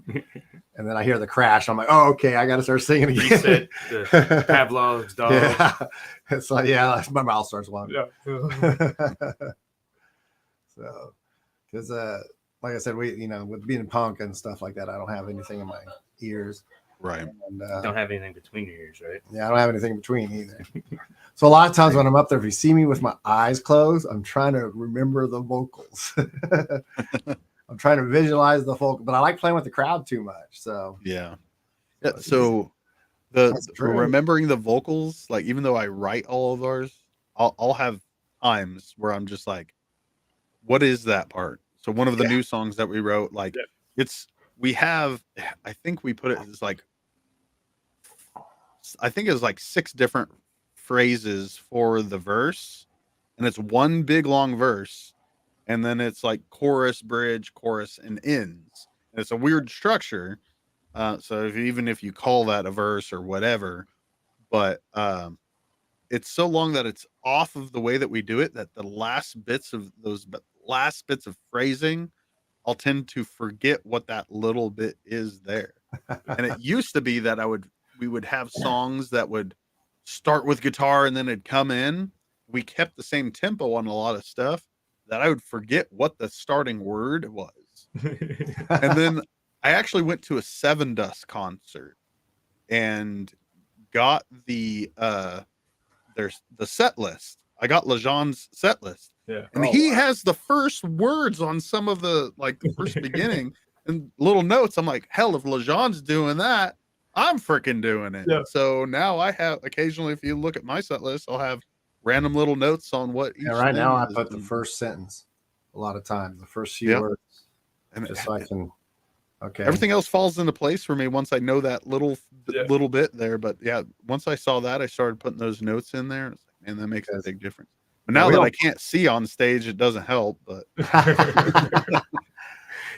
And then I hear the crash. I'm like, oh, okay, I got to start singing again. Reset the Pavlov's dog. Yeah. It's like, yeah, my mouth starts watering. Yeah. So, because like I said, with being punk and stuff like that, I don't have anything in my ears. Right. And, don't have anything between your ears, right? Yeah, I don't have anything between either. So a lot of times when I'm up there, if you see me with my eyes closed, I'm trying to remember the vocals. I'm trying to visualize the vocal, but I like playing with the crowd too much. So yeah. So remembering the vocals, like even though I write all of ours, I'll have times where I'm just like, what is that part? So one of the new songs that we wrote, like I think we put it as like, I think it was like 6 different phrases for the verse, and it's one big long verse, and then it's like chorus, bridge, chorus, and ends. And it's a weird structure. So even if you call that a verse or whatever, but it's so long that it's off of the way that we do it, that the last bits of phrasing, I'll tend to forget what that little bit is there. And it used to be that we would have songs that would start with guitar and then it'd come in. We kept the same tempo on a lot of stuff that I would forget what the starting word was. And then I actually went to a Seven Dust concert and got the set list. I got Lejean's set list. Yeah. And he has the first words on some of the first beginning and little notes. I'm like, hell, if Lejean's doing that, I'm freaking doing it. Yeah. So now I have occasionally, if you look at my set list, I'll have random little notes on what each right now I put the first sentence a lot of times, the first few words. And just so I can everything else falls into place for me once I know that little bit there. But yeah, once I saw that, I started putting those notes in there. It's like, man, that makes a big difference. But now that I can't see on stage, it doesn't help. But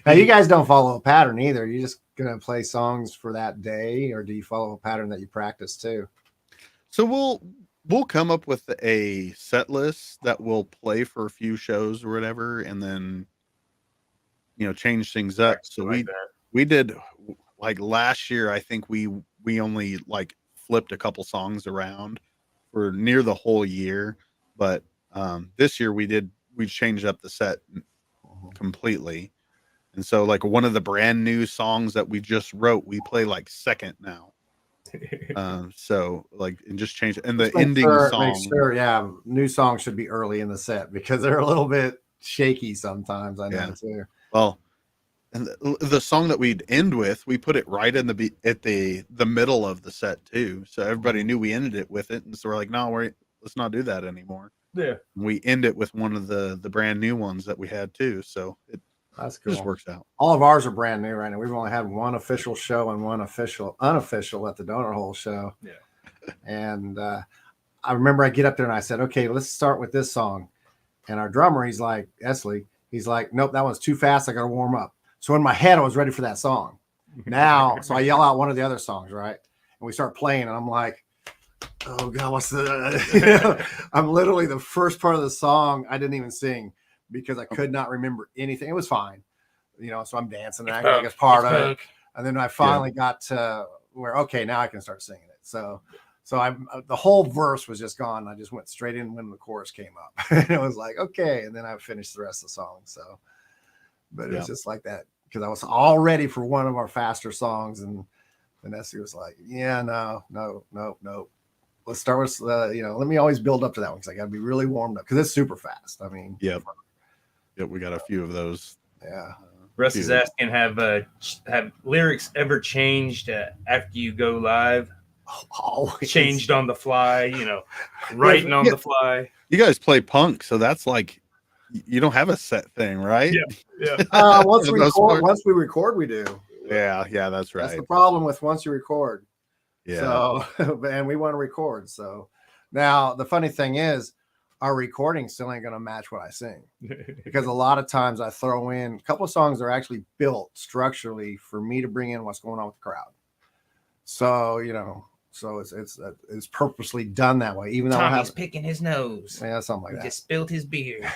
now you guys don't follow a pattern either. You're just gonna play songs for that day, or do you follow a pattern that you practice too? So we'll come up with a set list that we'll play for a few shows or whatever, and then change things up. So we did like last year. I think we only flipped a couple songs around for near the whole year, but this year we changed up the set completely. And so one of the brand new songs that we just wrote, we play second now. So and just change it. And the ending song. New songs should be early in the set because they're a little bit shaky sometimes. I know too. Well, and the song that we'd end with, we put it right in the middle of the set too. So everybody knew we ended it with it. And so we're like, no, let's not do that anymore. Yeah. And we end it with one of the brand new ones that we had too. So that's cool. It just works out. All of ours are brand new right now. We've only had one official show and one unofficial at the Donut Hole show. Yeah. And I remember I get up there and I said, okay, let's start with this song. And our drummer, he's like, Esley, he's like, nope, that one's too fast. I got to warm up. So in my head, I was ready for that song. So I yell out one of the other songs, right? And we start playing, and I'm like, oh God, what's the? I'm literally the first part of the song I didn't even sing because I could not remember anything. It was fine, so I'm dancing and acting like it's part of it. And then I finally got to where, okay, now I can start singing it. So the whole verse was just gone. I just went straight in when the chorus came up. And it was like, okay. And then I finished the rest of the song. So, but it was just like that because I was all ready for one of our faster songs. And Vanessa was like, yeah, no. Let's start with, let me always build up to that one because I got to be really warmed up because it's super fast. I mean, Yep, we got a few of those. Yeah. Russ is asking, have lyrics ever changed after you go live? Always. Changed on the fly, writing on the fly. You guys play punk, so that's you don't have a set thing, right? Yeah. Once we record, we do. Yeah, that's right. That's the problem with once you record. Yeah. So, and we want to record. So now the funny thing is, our recording still ain't going to match what I sing because a lot of times I throw in a couple of songs that are actually built structurally for me to bring in what's going on with the crowd. So, so it's purposely done that way. Even though Tommy's picking his nose. Yeah, something like he that. Just spilled his beer.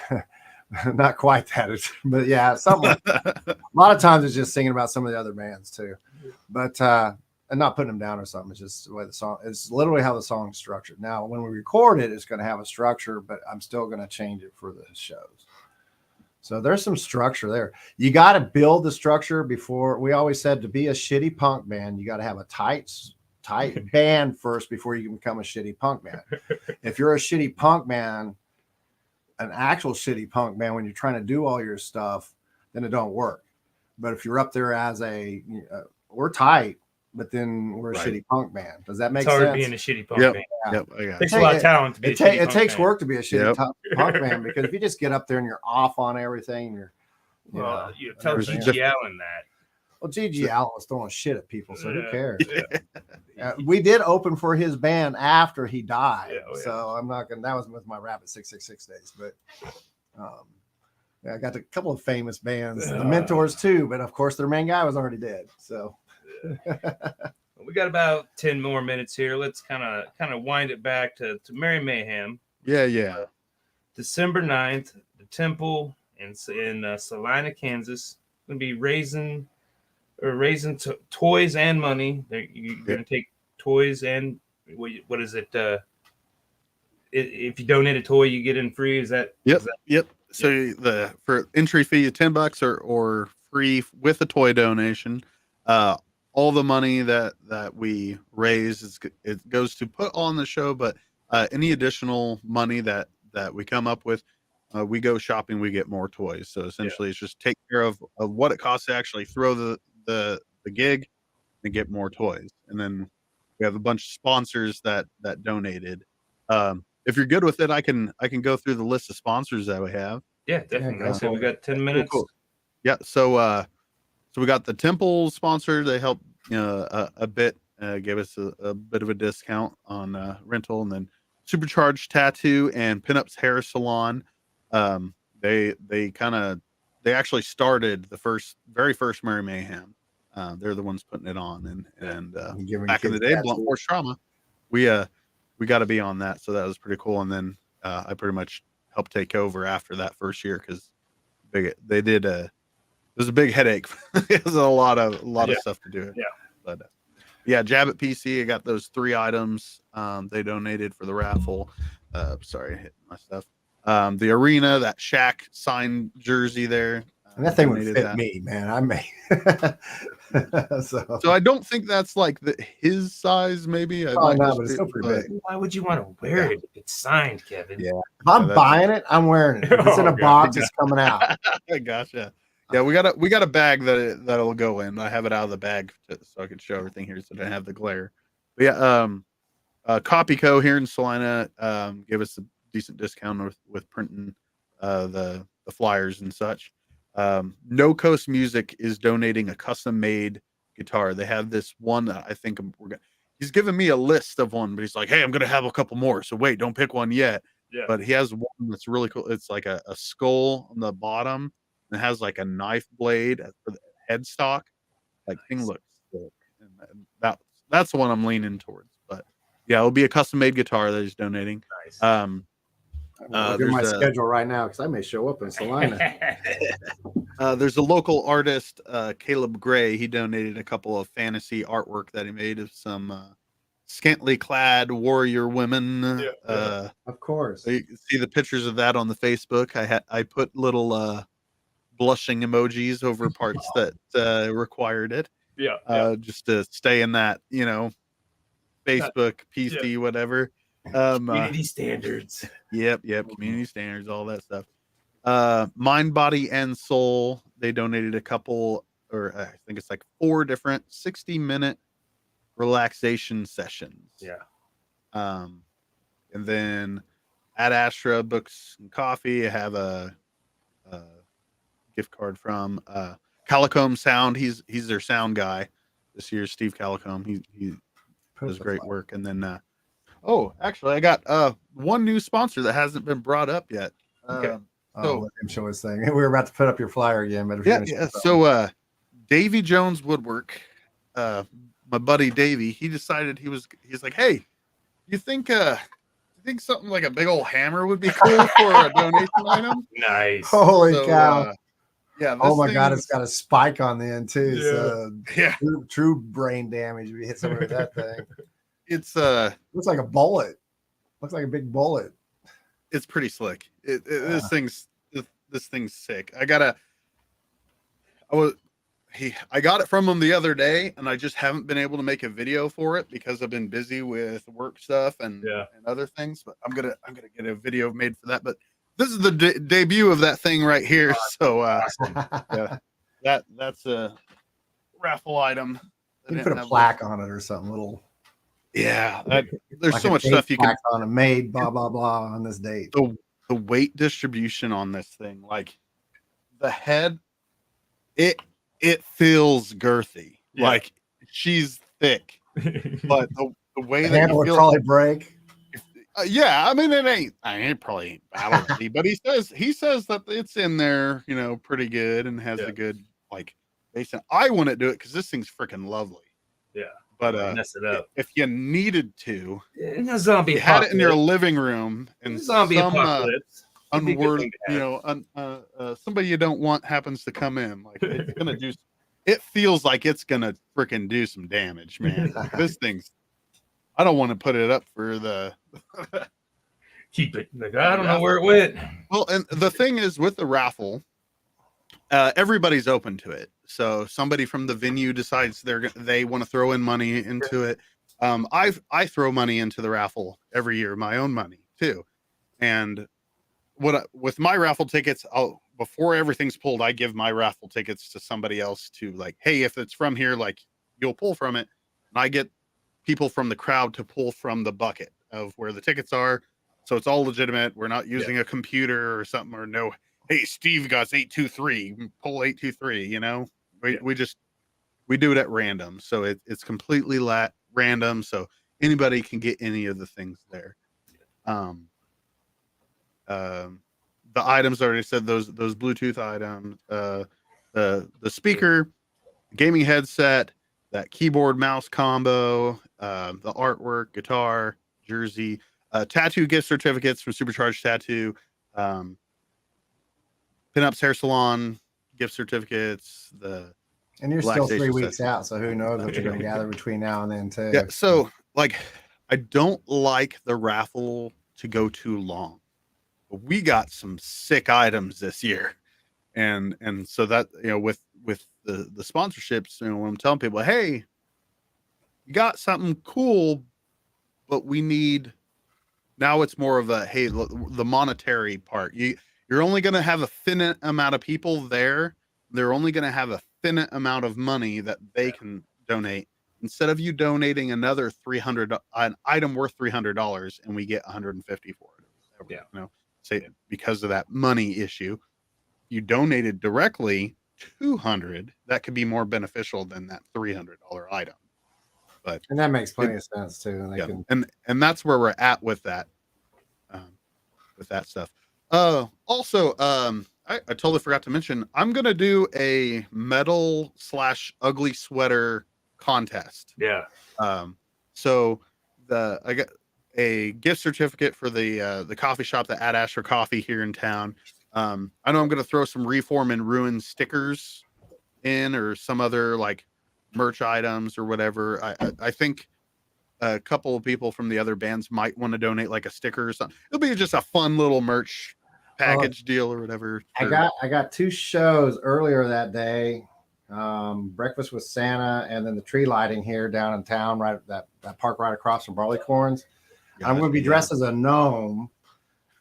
Not quite that, but yeah, something like that. A lot of times it's just singing about some of the other bands too. But and not putting them down or something. It's just the way the song. It's literally how the song's structured. Now, when we record it, it's going to have a structure, but I'm still going to change it for the shows. So there's some structure there. You got to build the structure before. We always said to be a shitty punk band, you got to have a tight band first before you can become a shitty punk band. If you're a shitty punk band, an actual shitty punk band, when you're trying to do all your stuff, then it don't work. But if you're up there as we're tight, but then we're a shitty punk band. Does that make sense? It's hard being a shitty punk band. Yep. It takes a lot of talent to be it takes work to be a shitty punk band, because if you just get up there and you're off on everything, you tell G.G. Allen that. Well, G.G. Allen was throwing shit at people, so who cares? We did open for his band after he died, so I'm not gonna. That was with my Rabbit 666 days, but I got a couple of famous bands, the Mentors too, but of course their main guy was already dead. So we got about 10 more minutes here. Let's kind of wind it back to Merry Mayhem. Yeah. December 9th, the Temple in Salina, Kansas. Going to be raising toys and money. You're going to take toys and what is it? If you donate a toy, you get in free. Is that? Yep. So for entry fee of $10 or free with a toy donation. All the money that we raise it goes to put on the show, but any additional money that we come up with, we go shopping, we get more toys. So essentially, it's just take care of what it costs to actually throw the gig and get more toys. And then we have a bunch of sponsors that donated. If you're good with it, I can go through the list of sponsors that we have. Yeah, definitely. So we got 10 minutes. Cool. Yeah. So we got the Temple sponsor. They helped a bit, gave us a bit of a discount on rental, and then Supercharged Tattoo and Pinups Hair Salon. They actually started the very first Merry Mayhem. They're the ones putting it on, and back in the day, Blunt Force Trauma, we got to be on that, so that was pretty cool. And then I pretty much helped take over after that first year because it was a big headache. It was a lot of stuff to do. Yeah. But Jab at PC. I got those 3 items. They donated for the raffle. Sorry, I hit my stuff. The arena, that Shaq signed jersey there. And that thing would fit me, man. I may. So I don't think that's like his size. Maybe. But it's still pretty big. Why would you want to wear it if it's signed, Kevin? Yeah. If I'm buying it, I'm wearing it. If it's in a box, it's coming out. Gotcha. Yeah, we got a bag that'll go in. I have it out of the bag so I can show everything here, so I don't have the glare. But yeah, Copyco here in Salina gave us a decent discount with printing the flyers and such. No Coast Music is donating a custom made guitar. They have this one that I think he's given me a list of one, but he's like, hey, I'm gonna have a couple more, so wait, don't pick one yet. Yeah. But he has one that's really cool. It's like a skull on the bottom. It has like a knife blade for the headstock. Like thing looks sick. And that's the one I'm leaning towards. But yeah, it'll be a custom made guitar that he's donating. Nice. Look at my schedule right now because I may show up in Salina. There's a local artist, Caleb Gray. He donated a couple of fantasy artwork that he made of some scantily clad warrior women. Of course. So you can see the pictures of that on the Facebook. I put little blushing emojis over parts that required it. Just to stay in that, Facebook, PC, whatever. Community standards. Yep. Community standards, all that stuff. Mind, Body, and Soul. They donated a couple, or I think it's like 4 different 60-minute relaxation sessions. Yeah. And then Ad Astra Books and Coffee. I have a gift card from Calicombe Sound. He's their sound guy this year. Steve Calicombe. He does great work. And then actually I got one new sponsor that hasn't been brought up yet. Okay. So let him show his thing. We were about to put up your flyer again, but so Davy Jones Woodwork, my buddy Davy, he decided he's like, hey, you think something like a big old hammer would be cool for a donation item? Nice. Holy cow. Yeah. Oh my God, it's got a spike on the end too. Yeah. So true brain damage if you hit somebody with that thing. It's looks like a bullet. Looks like a big bullet. It's pretty slick. This thing's sick. I got it from him the other day, and I just haven't been able to make a video for it because I've been busy with work stuff and other things. But I'm gonna get a video made for that. But this is the debut of that thing right here. So that's a raffle item. You can put a plaque on it or something little. Yeah, there's like so much stuff you can on it, made blah blah blah on this date. The weight distribution on this thing, like the head, it feels girthy. Yeah. Like she's thick, but the way that you would probably break. Yeah, I mean I ain't probably battle, but he says that it's in there, pretty good and has a good like base. I wouldn't do it because this thing's freaking lovely. Yeah. But mess it up. If you needed to, zombie you had it in your living room, and zombie apocalypse, unworthy, somebody you don't want happens to come in, like it's gonna do. It feels like it's gonna freaking do some damage, man. This thing's. I don't want to put it up for the. Keep it. Like, I don't know where it went. Well, and the thing is with the raffle, everybody's open to it. So somebody from the venue decides they want to throw in money into it. I throw money into the raffle every year, my own money too. And with my raffle tickets, before everything's pulled, I give my raffle tickets to somebody else to like, hey, if it's from here, like you'll pull from it. And I get people from the crowd to pull from the bucket of where the tickets are. So it's all legitimate. We're not using a computer or something or no. Hey, Steve got 823. Pull 823. We do it at random, so it's completely random. So anybody can get any of the things there. The items already said those Bluetooth items. The speaker, gaming headset, that keyboard mouse combo, the artwork, guitar, jersey, tattoo gift certificates from Supercharged Tattoo. Pinups Hair Salon gift certificates. And you're still 3 weeks out, so who knows what you're going to gather between now and then too. Yeah, so like I don't like the raffle to go too long. But we got some sick items this year, and so that with the sponsorships, when I'm telling people, hey, you got something cool, but we need now. It's more of a hey, the monetary part. You're only going to have a finite amount of people there. They're only going to have a finite amount of money that they can donate. Instead of you donating another an item worth $300 and we get $150 for it. Yeah. Say because of that money issue, you donated directly $200. That could be more beneficial than that $300 item. And that makes plenty of sense too. And that's where we're at with that stuff. Also, I totally forgot to mention, I'm going to do a metal / ugly sweater contest. Yeah. So I got a gift certificate for the coffee shop, the Ad Asher Coffee here in town. I know I'm going to throw some Reform and Ruin stickers in or some other like merch items or whatever. I think a couple of people from the other bands might want to donate like a sticker or something. It'll be just a fun little merch package deal or whatever. I got 2 shows earlier that day. Breakfast with Santa and then the tree lighting here down in town, right at that park right across from Barleycorns. I'm going to be dressed as a gnome.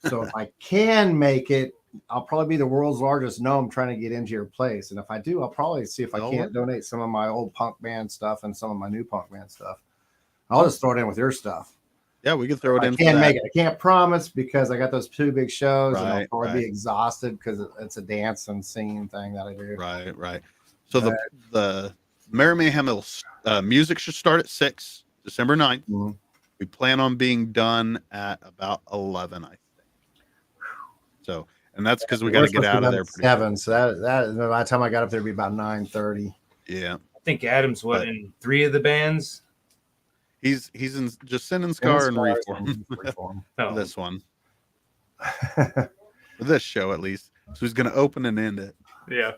So if I can make it, I'll probably be the world's largest gnome trying to get into your place. And if I do, I'll probably see if I can't donate some of my old punk band stuff and some of my new punk band stuff. I'll just throw it in with your stuff. Yeah, we can throw it in. I can't make it. I can't promise because I got those 2 big shows and I'll probably be exhausted because it's a dance and singing thing that I do. Right. So the Merry Mayhem music should start at 6, December 9th. Mm-hmm. We plan on being done at about 11, I think. So, and that's because we got to get out of there pretty 7. So that by the time I got up there, it'd be about 9:30. Yeah. I think Adam's in 3 of the bands. He's in just Sin and Scar and Reform. Oh. This one. For this show, at least. So he's going to open and end it. Yeah.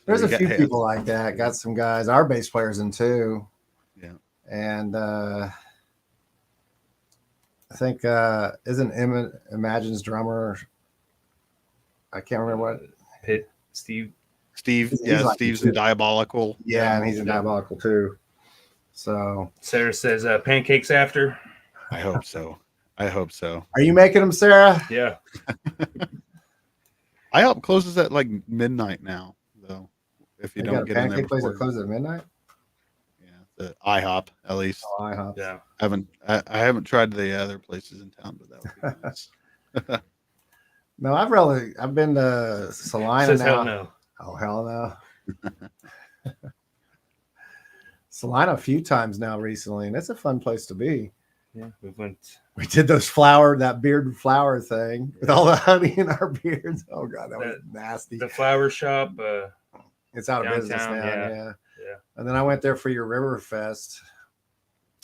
There's a few people like that. Got some guys. Our bass player's in too. Yeah. And I think isn't Imagine's drummer? I can't remember what. Steve. Yeah, like Steve's in Diabolical. Yeah, and he's in Diabolical too. So Sarah says pancakes after. I hope so. Are you making them, Sarah? Yeah. IHOP closes at like midnight now, though. If you don't get in there pancake place before. that closes at midnight. Yeah, the IHOP at least. Oh, IHOP. Yeah. I haven't tried the other places in town, but that would be nice. No, I've been to Salina Says now. hell no. Oh, hell no. Salina a few times now recently, and it's a fun place to be. Yeah, we did that beard flower thing with all the honey in our beards. Oh god, that was nasty. The flower shop, it's out of business now. Yeah. And then I went there for your River Fest,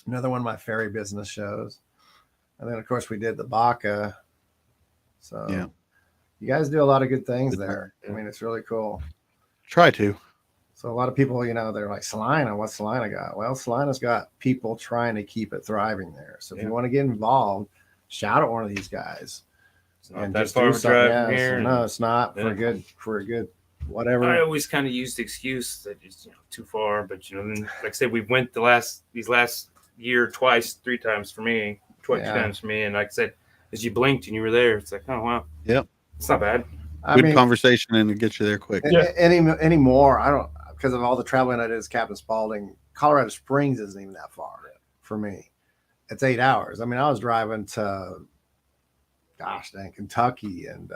another one of my ferry business shows. And then of course we did the Baca. So yeah, you guys do a lot of good things there. I mean, it's really cool. Try to. So a lot of people, they're like, Salina, what's Salina got? Well, Salina's got people trying to keep it thriving there. So if you want to get involved, shout at one of these guys. It's not that far of a drive here. No, it's not for a good whatever. I always kind of used the excuse that it's too far, but then, like I said, we went these last year twice, 3 times for me, 2 times for me, and like I said, as you blinked and you were there, it's like, oh wow, yep, it's not bad. Good conversation and it gets you there quick. Anymore, I don't. Because of all the traveling I did as Captain Spaulding, Colorado Springs isn't even that far for me. It's 8 hours. I mean, I was driving to, Kentucky and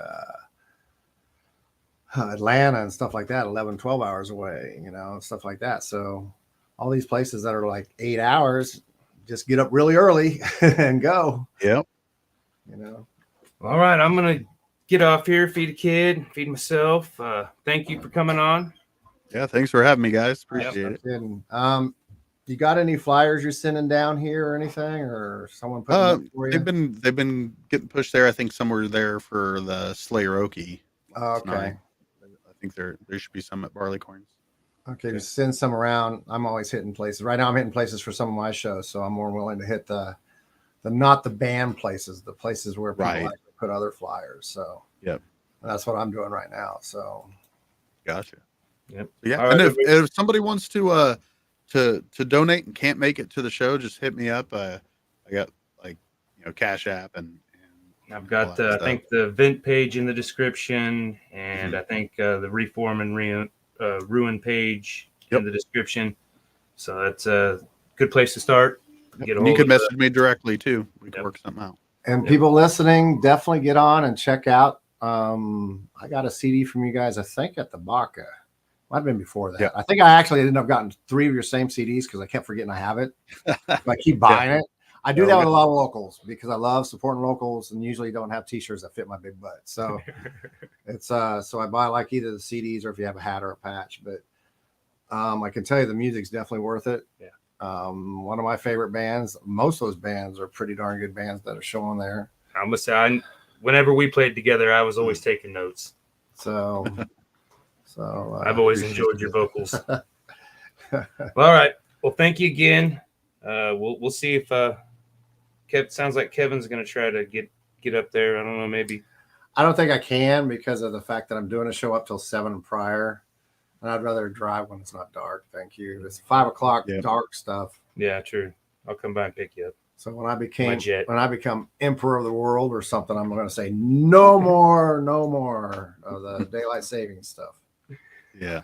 Atlanta and stuff like that, 11, 12 hours away, stuff like that. So all these places that are like 8 hours, just get up really early and go. Yep. All right, I'm going to get off here, feed a kid, feed myself. Thank you for coming on. Yeah, thanks for having me, guys. Appreciate it. You got any flyers you're sending down here or anything, or someone putting them up for you? They've been getting pushed there. I think somewhere there for the Slayer-Oki. Okay. I think there should be some at Barleycorns. Okay, just send some around. I'm always hitting places. Right now, I'm hitting places for some of my shows, so I'm more willing to hit the not the band places, the places where people like to put other flyers. So yep, that's what I'm doing right now. So gotcha. Yep. Yeah, and if somebody wants to donate and can't make it to the show, just hit me up. I got Cash App and I've got I think the event page in the description, and I think the Reform and Ruin page in the description. So that's a good place to start. You can message me directly too. We can work something out. And people listening, definitely get on and check out. I got a CD from you guys, I think at the Baca. Might have been before that. Yeah. I think I actually ended up getting 3 of your same CDs because I kept forgetting I have it. I keep buying it. I do that with a lot of locals because I love supporting locals and usually don't have T-shirts that fit my big butt. So it's so I buy like either the CDs or if you have a hat or a patch. But I can tell you the music's definitely worth it. Yeah. One of my favorite bands. Most of those bands are pretty darn good bands that are showing there. I must say, whenever we played together, I was always taking notes. So I've always enjoyed your vocals. Well, all right. Well, thank you again. We'll see if sounds like Kevin's going to try to get up there. I don't know, maybe. I don't think I can because of the fact that I'm doing a show up till 7 prior, and I'd rather drive when it's not dark. Thank you. It's 5 o'clock dark stuff. Yeah, true. I'll come by and pick you up. So when I become emperor of the world or something, I'm going to say no more of the daylight savings stuff. Yeah.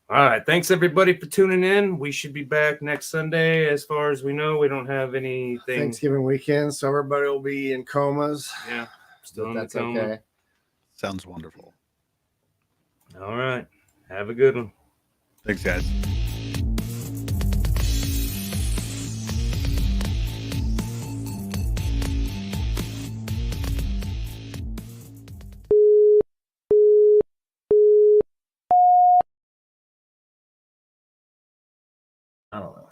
All right. Thanks everybody for tuning in. We should be back next Sunday. As far as we know, we don't have anything. Thanksgiving weekend, so everybody will be in comas. Yeah. Still in that's the coma. Okay. Sounds wonderful. All right. Have a good one. Thanks, guys. I don't know.